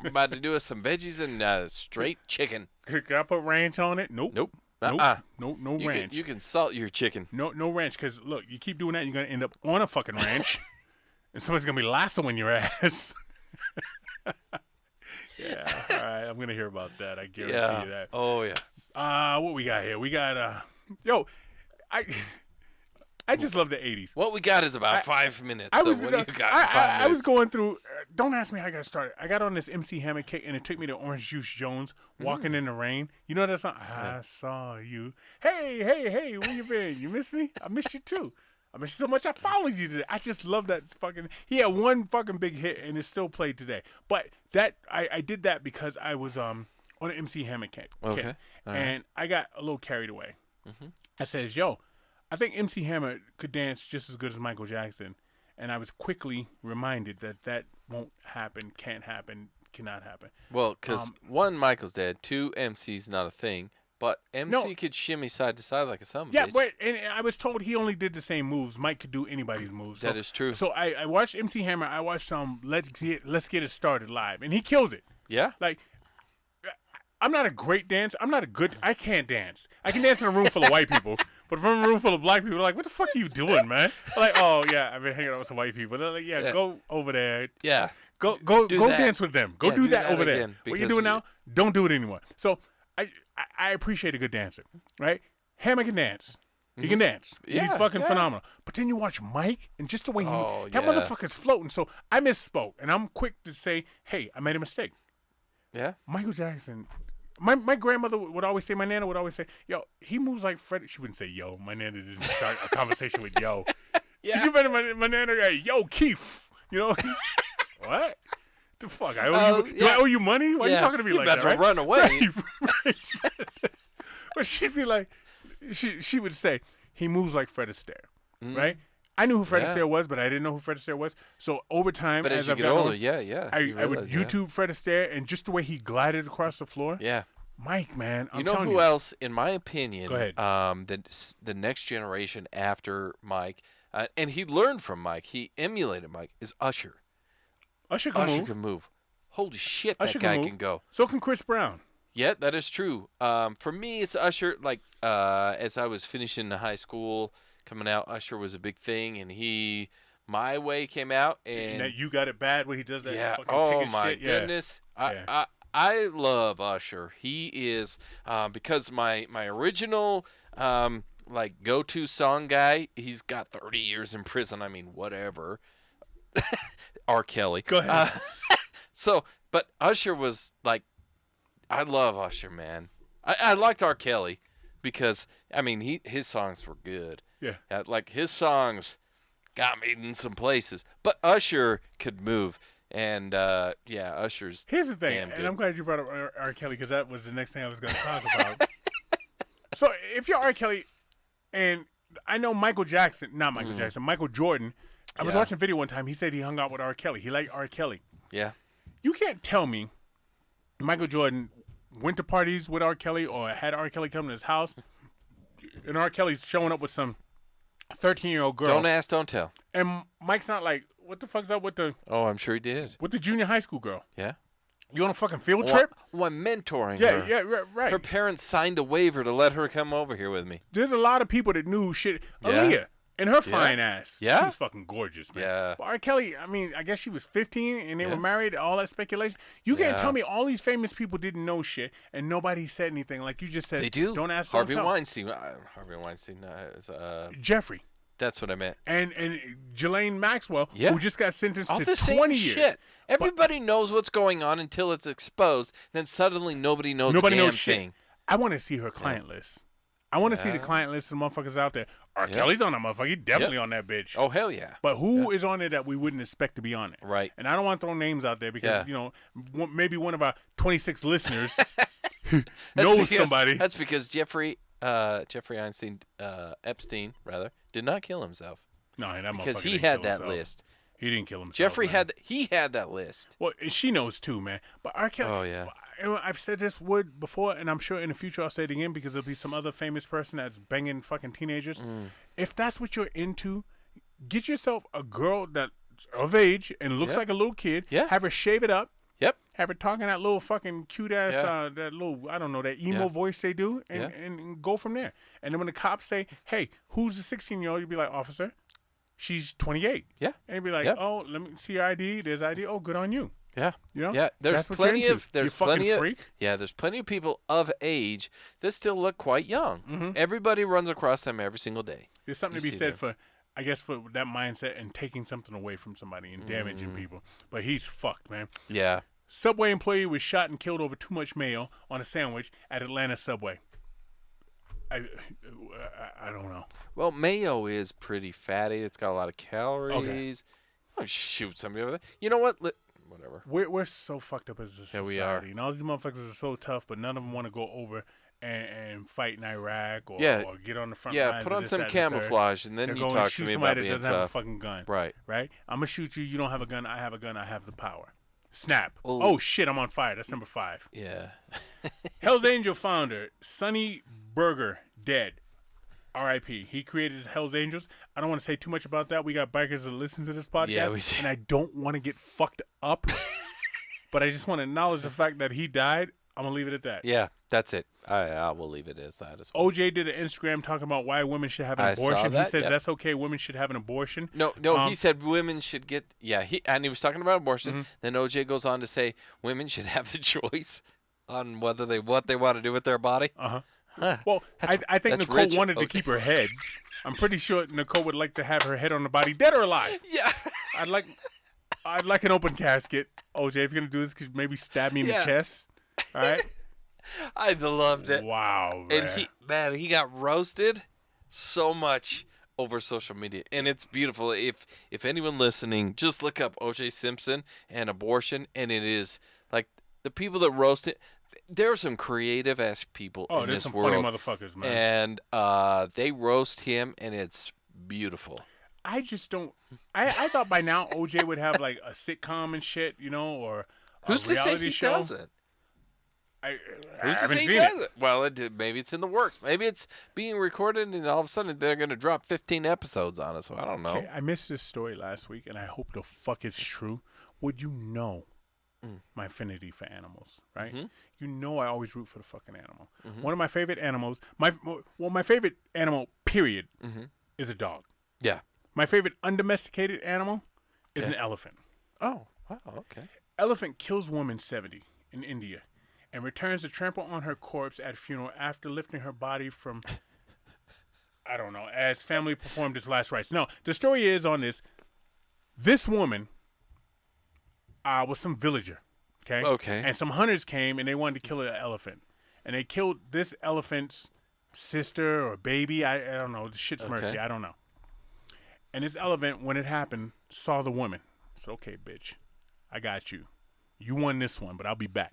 We're about to do us some veggies and straight chicken. Can I put ranch on it? Nope. Nope. No ranch. You can salt your chicken. No ranch, because look, you keep doing that, you're gonna end up on a fucking ranch, and somebody's gonna be lassoing your ass. Yeah, all right, I'm gonna hear about that. I guarantee you that. Oh yeah. What we got here? We got I just love the 80s. What we got is about 5 minutes. What do you got in 5 minutes? I was going through. Don't ask me how I got started. I got on this MC Hammer kick, and it took me to Orange Juice Jones, "Walking in the Rain." You know that song? I saw you. Hey, where you been? You miss me? I miss you too. I miss you so much. I followed you today. I just love that fucking. He had one fucking big hit, and it's still played today. But that I did that because I was on an MC Hammer kick. Okay. All right. And I got a little carried away. Mm-hmm. I says, yo, I think MC Hammer could dance just as good as Michael Jackson. And I was quickly reminded that won't happen, can't happen, cannot happen. Well, because one, Michael's dead. Two, MC's not a thing. But MC could shimmy side to side like a son of a bitch. But and I was told he only did the same moves. Mike could do anybody's moves. That is true. So I watched MC Hammer. I watched Let's Get It Started live. And he kills it. Yeah? Like, I'm not a great dancer. I can't dance. I can dance in a room full of white people. But if I'm in a room full of black people, they're like, what the fuck are you doing, man? I'm like, oh, yeah, I've been hanging out with some white people. They're like, yeah. Go over there. Yeah. Go that. dance with them. Go do that over there. What you're doing now, don't do it anymore. So I appreciate a good dancer, right? Hammer can dance. He can dance. He's fucking phenomenal. But then you watch Mike, and just the way that motherfucker's floating. So I misspoke, and I'm quick to say, hey, I made a mistake. Yeah? Michael Jackson. My grandmother would always say, my nana would always say, yo, he moves like Freddie. She wouldn't say yo. My nana didn't start a conversation with yo. Yeah. She better my nana, hey, yo, Keith. You know? What? The fuck? Do I owe you money? Why are you talking to me like that? You're about to run away. Right. But she'd be like, she would say, he moves like Fred Astaire, right? I knew who Fred Astaire was, but I didn't know who Fred Astaire was. So over time, But as you I've get gotten older, older, I would YouTube Fred Astaire, and just the way he glided across the floor. Yeah. Mike, man, You know who else, in my opinion, Go ahead. The next generation after Mike, and he learned from Mike, he emulated Mike, is Usher. Usher can move. Holy shit, Usher that guy move. can go. So can Chris Brown. Yeah, that is true. For me, it's Usher. Like, as I was finishing high school, coming out, Usher was a big thing, and My Way came out, and that You Got It Bad when he does that. Yeah. Fucking Oh ticket my shit. goodness. Yeah. I love Usher. He is because my original go-to song guy. He's got 30 years in prison. I mean, whatever. R. Kelly. Go ahead. But Usher was like, I love Usher, man. I liked R. Kelly because I mean his songs were good. Yeah. Like his songs got me in some places, but Usher could move. And Usher's. Here's the thing, damn good. and I'm glad you brought up R. Kelly because that was the next thing I was going to talk about. So if you're R. Kelly, and I know Michael Jackson, not Michael Jackson, Michael Jordan. I was watching a video one time. He said he hung out with R. Kelly. He liked R. Kelly. Yeah. You can't tell me Michael Jordan went to parties with R. Kelly or had R. Kelly come to his house, and R. Kelly's showing up with some 13-year-old girl. Don't ask, don't tell. And Mike's not like, what the fuck's up with the Oh, I'm sure he did. junior high school girl? Yeah. You on a fucking field trip? Well, I'm mentoring her. Yeah, right. Her parents signed a waiver to let her come over here with me. There's a lot of people that knew shit. Yeah. Aaliyah. And her fine ass. Yeah? She was fucking gorgeous, man. Yeah. But R. Kelly, I mean, I guess she was 15 and they were married, all that speculation. You can't tell me all these famous people didn't know shit and nobody said anything. Like you just said, They do. Don't ask, Harvey don't tell. Weinstein. Harvey Weinstein is, Jeffrey. that's what I meant. And Ghislaine Maxwell, Yeah. who just got sentenced All to the 20 same years. shit. Everybody knows what's going on until it's exposed. Then suddenly nobody knows Nobody a damn knows thing. shit. I want to see her client list. I want to see the client list of motherfuckers out there. R. Kelly's on that motherfucker. He definitely on that bitch. Oh, hell yeah. But who is on it that we wouldn't expect to be on it? Right. And I don't want to throw names out there because, maybe one of our 26 listeners knows somebody. That's because Jeffrey Epstein, did not kill himself. No, that because motherfucker he didn't had kill that himself. list. He didn't kill himself. Jeffrey man. had that list. Well, and she knows too, man. But R. Kelly. Oh, yeah. I've said this word before, and I'm sure in the future I'll say it again because there'll be some other famous person that's banging fucking teenagers. If that's what you're into, get yourself a girl that's of age and looks like a little kid. Yeah. Have her shave it up. Yep. Have her talking that little fucking cute ass, that little, I don't know, that emo voice they do, and go from there. And then when the cops say, hey, who's the 16-year-old? You'd be like, officer, she's 28. Yeah. And you'd be like, oh, let me see your ID. There's ID. Oh, good on you. Yeah. You know? Yeah. There's That's what you're plenty into. of there's you fucking plenty of freak. yeah. There's plenty of people of age that still look quite young. Everybody runs across them every single day. There's something to be said for, I guess, for that mindset and taking something away from somebody and damaging people. But he's fucked, man. Yeah. Subway employee was shot and killed over too much mayo on a sandwich at Atlanta Subway. I don't know. Well, mayo is pretty fatty. It's got a lot of calories. Oh, shoot somebody over there. You know what? Whatever. We're so fucked up as a society. Yeah, we are. And all these motherfuckers are so tough, but none of them want to go over and fight in Iraq or get on the front lines. Yeah, put on this, some that, camouflage, and then They're you going talk shoot to me somebody about being that doesn't have a tough. fucking gun. Right. Right? I'm going to shoot you. You don't have a gun. I have a gun. I have the power. Snap. Ooh. Oh, shit. I'm on fire. That's number 5. Yeah. Hell's Angel founder, Sonny Berger, dead. R.I.P. He created Hell's Angels. I don't want to say too much about that. We got bikers that listen to this podcast. Yeah, we do. And I don't want to get fucked up. But I just want to acknowledge the fact that he died. I'm going to leave it at that. Yeah, that's it. I will leave it as that as well. OJ did an Instagram talking about why women should have an I saw abortion. that, He says yep. that's okay. Women should have an abortion. No, he said women should get. Yeah, he was talking about abortion. Then OJ goes on to say women should have the choice on what they want to do with their body. Well, I think that's Nicole rich. wanted to keep her head. I'm pretty sure Nicole would like to have her head on the body, dead or alive. Yeah. I'd like an open casket. OJ, if you're gonna do this, could you maybe stab me in the chest? All right. I loved it. Wow, man. And he got roasted so much over social media, and it's beautiful. If anyone listening, just look up OJ Simpson and abortion, and it is like the people that roast it. There are some creative ass people in there's this some world, funny motherfuckers, man. and they roast him, and it's beautiful. I just don't. I thought by now OJ would have like a sitcom and shit, or a Who's to say reality he show. doesn't? I Who's to haven't say he seen doesn't? it. Well, maybe it's in the works. Maybe it's being recorded, and all of a sudden they're going to drop 15 episodes on it. So I don't know. Okay, I missed this story last week, and I hope the fuck it's true. Would you know my affinity for animals, right? You know I always root for the fucking animal. One of my favorite animals, my favorite animal, period, is a dog. Yeah. My favorite undomesticated animal is an elephant. Oh, wow, okay. Elephant kills woman 70 in India and returns to trample on her corpse at funeral after lifting her body from, I don't know, as family performed its last rites. No, the story is on this woman was some villager, okay? Okay. And some hunters came and they wanted to kill an elephant. And they killed this elephant's sister or baby. I don't know. The shit's murky. I don't know. And this elephant, when it happened, saw the woman. Said, okay, bitch, I got you. You won this one, but I'll be back.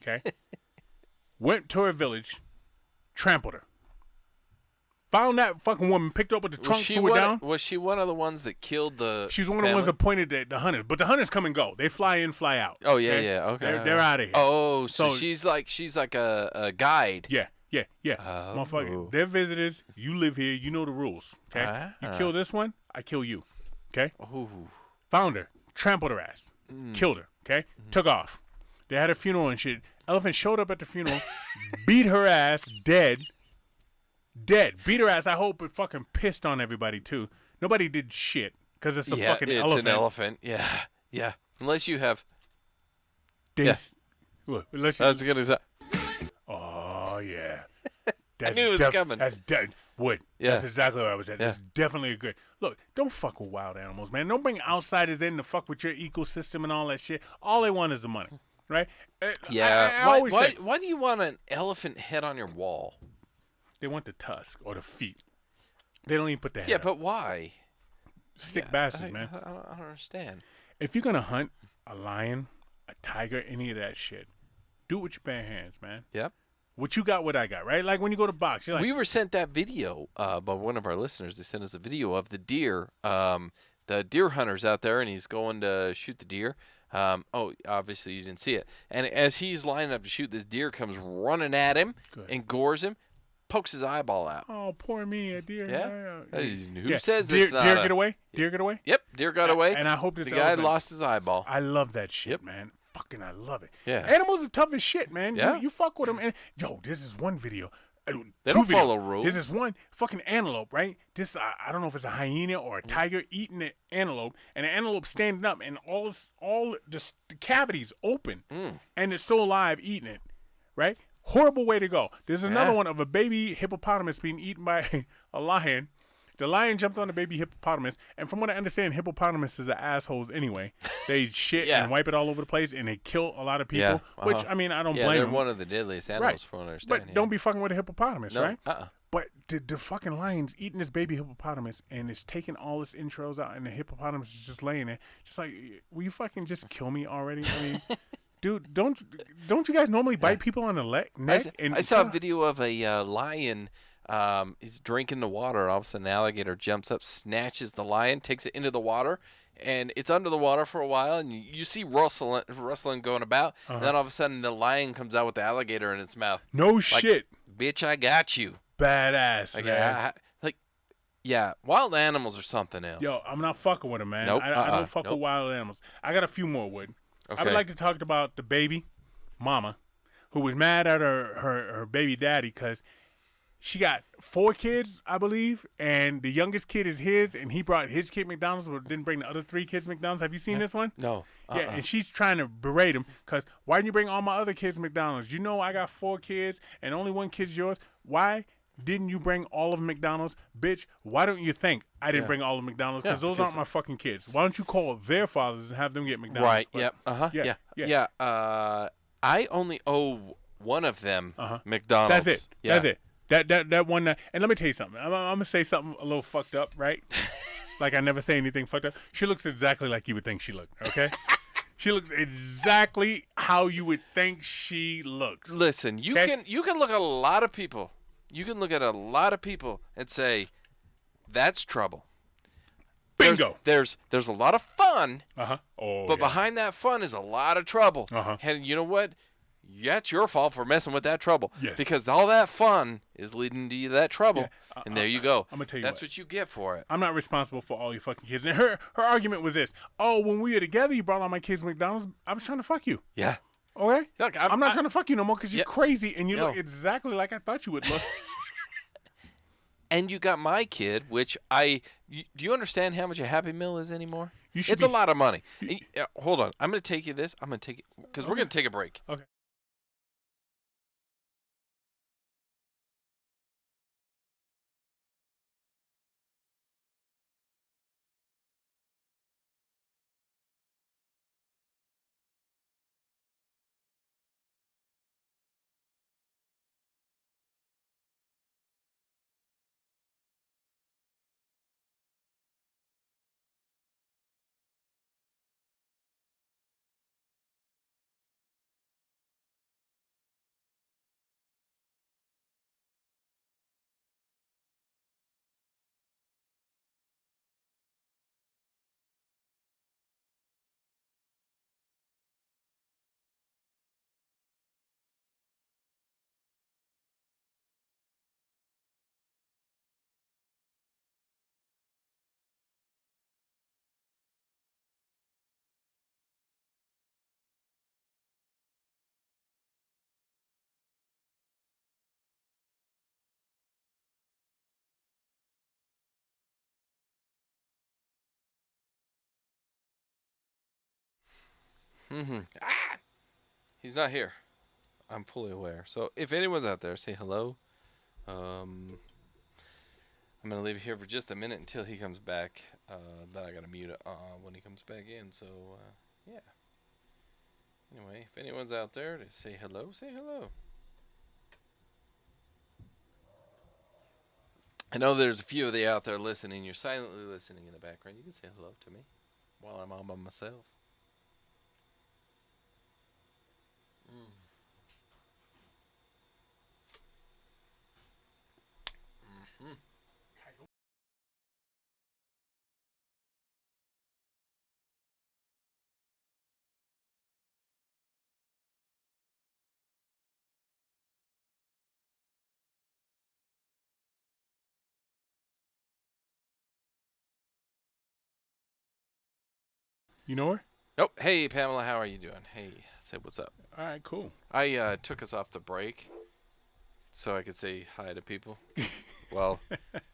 Okay? Went to her village, trampled her. Found that fucking woman, picked her up with the trunk, threw her down. Was she one of the ones that killed the She was one of the ones that pointed at the hunters. But the hunters come and go. They fly in, fly out. Oh, yeah, okay? yeah, okay. They're out of here. Oh, so she's like a guide. Yeah. Oh. Motherfucker, they're visitors. You live here. You know the rules. Okay? You kill this one, I kill you. Okay? Ooh. Found her. Trampled her ass. Killed her. Okay? Took off. They had a funeral and shit. Elephant showed up at the funeral, beat her ass, dead, Dead. Beat her ass. I hope it fucking pissed on everybody too. Nobody did shit because it's a fucking it's elephant. an elephant. Yeah, yeah. Unless you have. They Yeah. What, unless you, I was gonna say. oh yeah. I knew it was coming. That's dead. Wood. Yeah. That's exactly what I was at. Yeah. It's definitely a good look. Don't fuck with wild animals, man. Don't bring outsiders in to fuck with your ecosystem and all that shit. All they want is the money, right? Yeah. I always say Why do you want an elephant head on your wall? they want the tusk or the feet. They don't even put the head. Yeah, up. but why? Sick Yeah, bastards, man. I don't understand. If you're gonna hunt a lion, a tiger, any of that shit, do it with your bare hands, man. Yep. What you got, what I got, right? Like when you go to box, you're like, We were sent that video by one of our listeners. They sent us a video of the deer, the deer hunter's out there, and he's going to shoot the deer. Obviously you didn't see it. And as he's lining up to shoot, this deer comes running at him and gores him, pokes his eyeball out. oh, poor me, a deer. Yeah. Who Yeah. says deer, it's not deer a- get away? Deer get away? Yep, deer got away. And I hope this the guy elephant- lost his eyeball. I love that shit, Yep. man. Fucking, I love it. Yeah. Animals are tough as shit, man. Yeah. You fuck with them. And, yo, this is one video. They Two don't videos. follow rules. This is one fucking antelope, right? This, I don't know if it's a hyena or a tiger eating the antelope, and the antelope standing up, and all the cavities open, and it's still alive eating it, right? Horrible way to go. There's another one of a baby hippopotamus being eaten by a lion. The lion jumped on the baby hippopotamus, and from what I understand, hippopotamuses are assholes anyway. They shit Yeah. and wipe it all over the place, and they kill a lot of people. Yeah, Which I mean, I don't Yeah, blame they're them. one of the deadliest animals, from what I understand. But don't be fucking with a hippopotamus, No, right? uh-uh. But the fucking lion's eating this baby hippopotamus, and it's taking all its intros out, and the hippopotamus is just laying there, just like, will you fucking just kill me already? I mean, dude, don't you guys normally bite people on the neck? I saw a video of a lion. He's drinking the water, and all of a sudden an alligator jumps up, snatches the lion, takes it into the water, and it's under the water for a while, and you see rustling going about, and then all of a sudden the lion comes out with the alligator in its mouth. No Like, shit. Bitch, I got you. Badass, Like, man. yeah, wild animals are something else. Yo, I'm not fucking with them, man. Nope, I don't fuck nope. with wild animals. I got a few more, Wood. I would Okay. like to talk about the baby mama who was mad at her baby daddy because she got 4 kids, I believe, and the youngest kid is his, and he brought his kid McDonald's, but didn't bring the other 3 kids McDonald's. Have you seen this one? No. Yeah, and she's trying to berate him because why didn't you bring all my other kids McDonald's? You know I got 4 kids and only 1 kid's yours. Why didn't you bring all of McDonald's? Bitch, why don't you think I didn't bring all of McDonald's? Because those aren't my fucking kids. Why don't you call their fathers and have them get McDonald's? Right. But- Yep. Yeah. I only owe one of them McDonald's. That's it. Yeah. That's it. That one. And let me tell you something. I'm gonna say something a little fucked up, right? Like I never say anything fucked up. She looks exactly like you would think she looked. Okay. She looks exactly how you would think she looks. Listen, you can look at a lot of people. You can look at a lot of people and say, "That's trouble." Bingo. There's a lot of fun, Oh. but yeah. behind that fun is a lot of trouble. And you know what? That's your fault for messing with that trouble. Yes. Because all that fun is leading to that trouble. Yeah. And there you go. I'm gonna tell you That's what. what you get for it. I'm not responsible for all your fucking kids. And her argument was this: oh, when we were together, you brought all my kids McDonald's. I was trying to fuck you. Yeah. Okay. Look, I'm not trying to fuck you no more because you're Yeah. crazy and you No. look exactly like I thought you would look. And you got my kid, which do you understand how much a Happy Meal is anymore? You should It's a be- lot of money. Hold on. I'm going to take you this. I'm going to take it because we're going to take a break. Okay. He's not here. I'm fully aware. So if anyone's out there, say hello. I'm going to leave it here for just a minute until he comes back. Then I got to mute it when he comes back in. So, yeah. Anyway, if anyone's out there to say hello, say hello. I know there's a few of you out there listening. You're silently listening in the background. You can say hello to me while I'm all by myself. You know her? Oh, hey, Pamela, how are you doing? Hey, say what's up. All right, cool. I took us off the break so I could say hi to people. Well,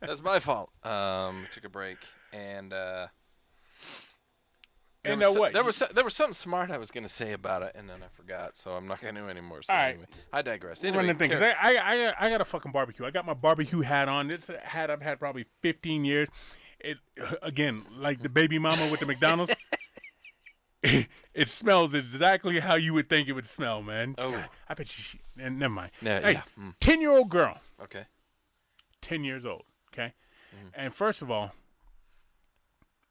that's my fault. Took a break, and there was something smart I was going to say about it, and then I forgot, so I'm not going to do anymore. So anyway, I digress. Anyway, I got a fucking barbecue. I got my barbecue hat on. This hat I've had probably 15 years. It again, like the baby mama with the McDonald's. It smells exactly how you would think it would smell, man. Oh. God, I bet you. Never mind. Yeah, hey, yeah. 10-year-old girl. Okay. 10 years old. Okay. And first of all,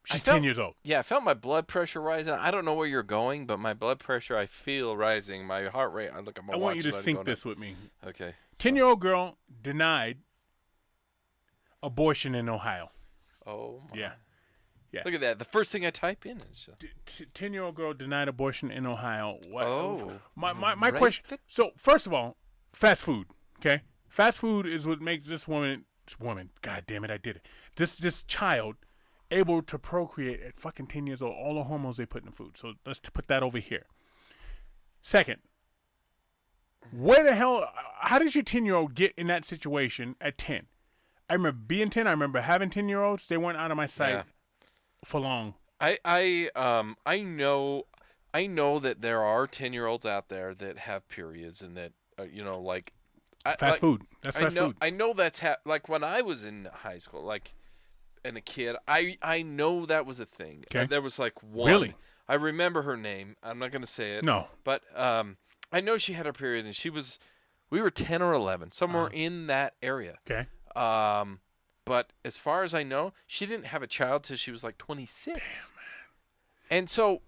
she's felt, 10 years old. Yeah, I felt my blood pressure rising. I don't know where you're going, but my blood pressure I feel rising. My heart rate. I look at my watch. I want you to sync this with me. Okay. 10-year-old girl denied abortion in Ohio. Oh my. Yeah. Yeah. Look at that. The first thing I type in is 10-year-old girl denied abortion in Ohio. What? Oh. My question. So first of all, fast food. Okay, fast food is what makes this woman. God damn it, I did it. This child able to procreate at fucking 10 years old. All the hormones they put in the food. So let's put that over here. Second, where the hell? How did your 10-year-old get in that situation at 10? I remember being 10. I remember having 10-year-olds. They weren't out of my sight. Yeah. For long. I know that there are 10-year-olds out there that have periods and that like fast food. That's fast food. I know that's like when I was in high school, like and a kid. I know that was a thing. Okay. There was like one. Really? I remember her name. I'm not gonna say it. No. But I know she had her period and we were 10 or 11, somewhere in that area. Okay. But as far as I know, she didn't have a child till she was like 26. Damn, man. And so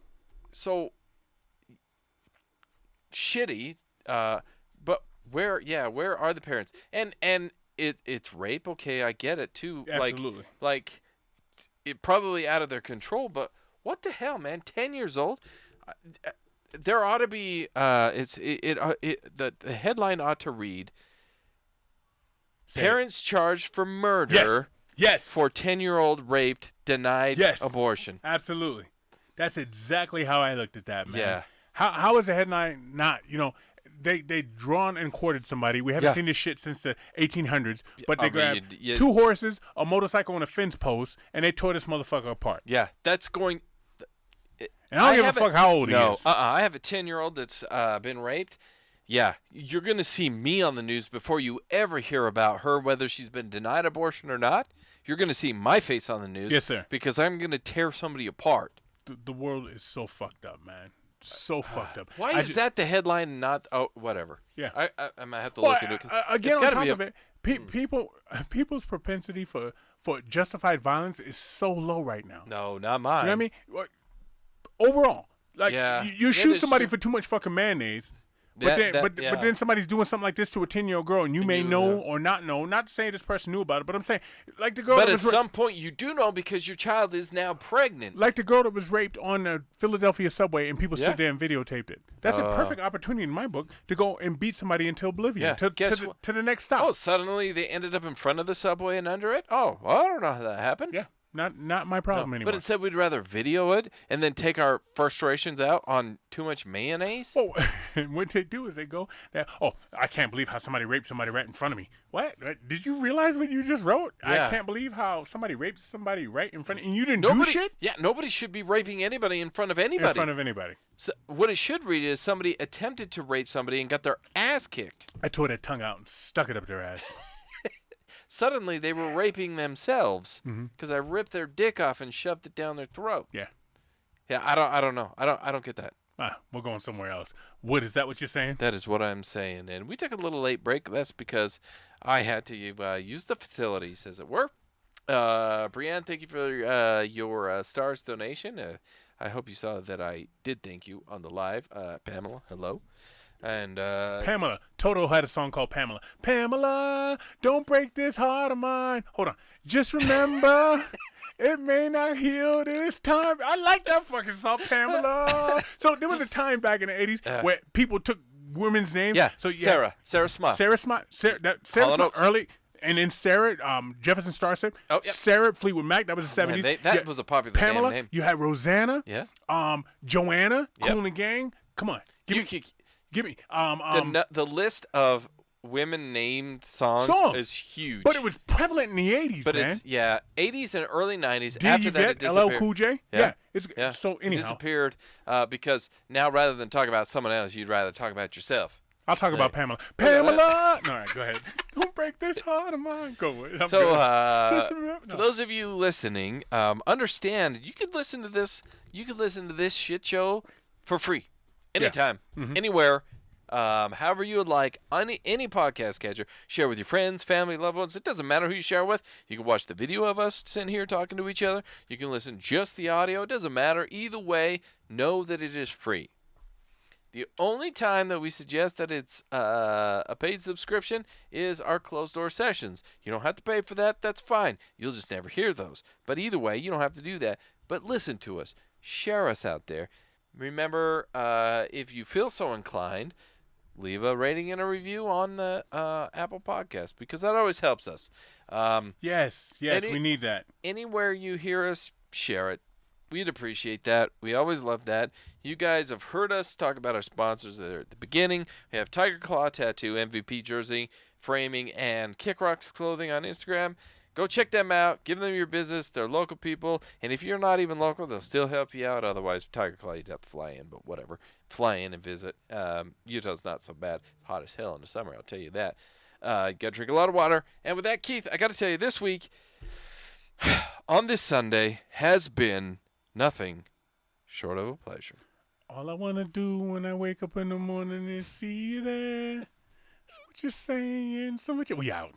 shitty. But where are the parents? And it's rape. Okay, I get it too. Absolutely. Like it probably out of their control. But what the hell, man? 10 years old. There ought to be. The headline ought to read. Parents charged for murder. Yes. For 10-year-old raped, denied abortion. Absolutely. That's exactly how I looked at that, man. Yeah. How is the headline not, they drawn and quartered somebody. We haven't seen this shit since the 1800s, but they grabbed two horses, a motorcycle, and a fence post, and they tore this motherfucker apart. Yeah, that's going. And I don't give a fuck how old he is. I have a 10-year-old that's been raped. Yeah, you're going to see me on the news before you ever hear about her, whether she's been denied abortion or not. You're going to see my face on the news. Yes, sir. Because I'm going to tear somebody apart. The world is so fucked up, man. So fucked up. Why is that the headline and not... Oh, whatever. Yeah. I might have to look into it. Again, on top of it, people's propensity for justified violence is so low right now. No, not mine. You know what I mean? Overall. Like, you shoot somebody for too much fucking mayonnaise... But then somebody's doing something like this to a 10-year-old girl, and you may know or not know. Not to say this person knew about it, but I'm saying, like the girl. But at some point, you do know because your child is now pregnant. Like the girl that was raped on the Philadelphia subway, and people stood there and videotaped it. That's a perfect opportunity in my book to go and beat somebody into oblivion to the next stop. Oh, suddenly they ended up in front of the subway and under it. Oh, well, I don't know how that happened. Yeah. Not my problem anymore. But instead, we'd rather video it and then take our frustrations out on too much mayonnaise. Oh, what they do is they go, I can't believe how somebody raped somebody right in front of me. What? Did you realize what you just wrote? Yeah. I can't believe how somebody raped somebody right in front of you, and you didn't do shit? Yeah, nobody should be raping anybody in front of anybody. In front of anybody. So what it should read is somebody attempted to rape somebody and got their ass kicked. I tore that tongue out and stuck it up their ass. Suddenly, they were raping themselves because I ripped their dick off and shoved it down their throat. Yeah. Yeah, I don't know. I don't get that. We're going somewhere else. What is that? What you're saying? That is what I'm saying. And we took a little late break. That's because I had to use the facilities, as it were. Brianne, thank you for your stars donation. I hope you saw that I did thank you on the live. Pamela, hello. And Pamela. Toto had a song called Pamela. Pamela, don't break this heart of mine. Hold on. Just remember, it may not heal this time. I like that fucking song, Pamela. So there was a time back in the 80s where people took women's names. Yeah, So Sarah Smart. Sarah Smart. Sarah Smart early. And then Sarah, Jefferson Starship. Oh, yeah. Sarah, Fleetwood Mac. That was the 70s. Man, that was a popular Pamela, damn name. you had Rosanna. Yeah. Joanna, Yep. Kool and the Gang. Come on. Give me. The list of women named songs is huge. But it was prevalent in the 80s, But man. it's 80s and early 90s. Did After you that, it get LL disappeared. Cool J? Yeah. So It anyhow, disappeared because now rather than talk about someone else, you'd rather talk about yourself. I'll talk about Pamela. Pamela! No, all right, go ahead. Don't break this heart of mine. Go with it. For those of you listening, understand you could listen to this. You could listen to this shit show for free, anytime, anywhere, however you would like. Any podcast catcher, share with your friends, family, loved ones. It doesn't matter who you share with. You can watch the video of us sitting here talking to each other. You can listen just the audio. It doesn't matter. Either way, know that it is free. The only time that we suggest that it's a paid subscription is our closed-door sessions. You don't have to pay for that. That's fine. You'll just never hear those. But either way, you don't have to do that. But listen to us. Share us out there. Remember, if you feel so inclined, leave a rating and a review on the Apple Podcast because that always helps us. Yes, we need that. Anywhere you hear us, share it. We'd appreciate that. We always love that. You guys have heard us talk about our sponsors there at the beginning. We have Tiger Claw Tattoo, MVP Jersey, Framing, and Crocs Clothing on Instagram. Go check them out. Give them your business. They're local people. And if you're not even local, they'll still help you out. Otherwise, Tiger Claw, you'd have to fly in, but whatever. Fly in and visit. Utah's not so bad. Hot as hell in the summer, I'll tell you that. You got to drink a lot of water. And with that, Keith, I got to tell you, this week, on this Sunday, has been nothing short of a pleasure. All I want to do when I wake up in the morning is see you there. So what you're saying, so much. We out.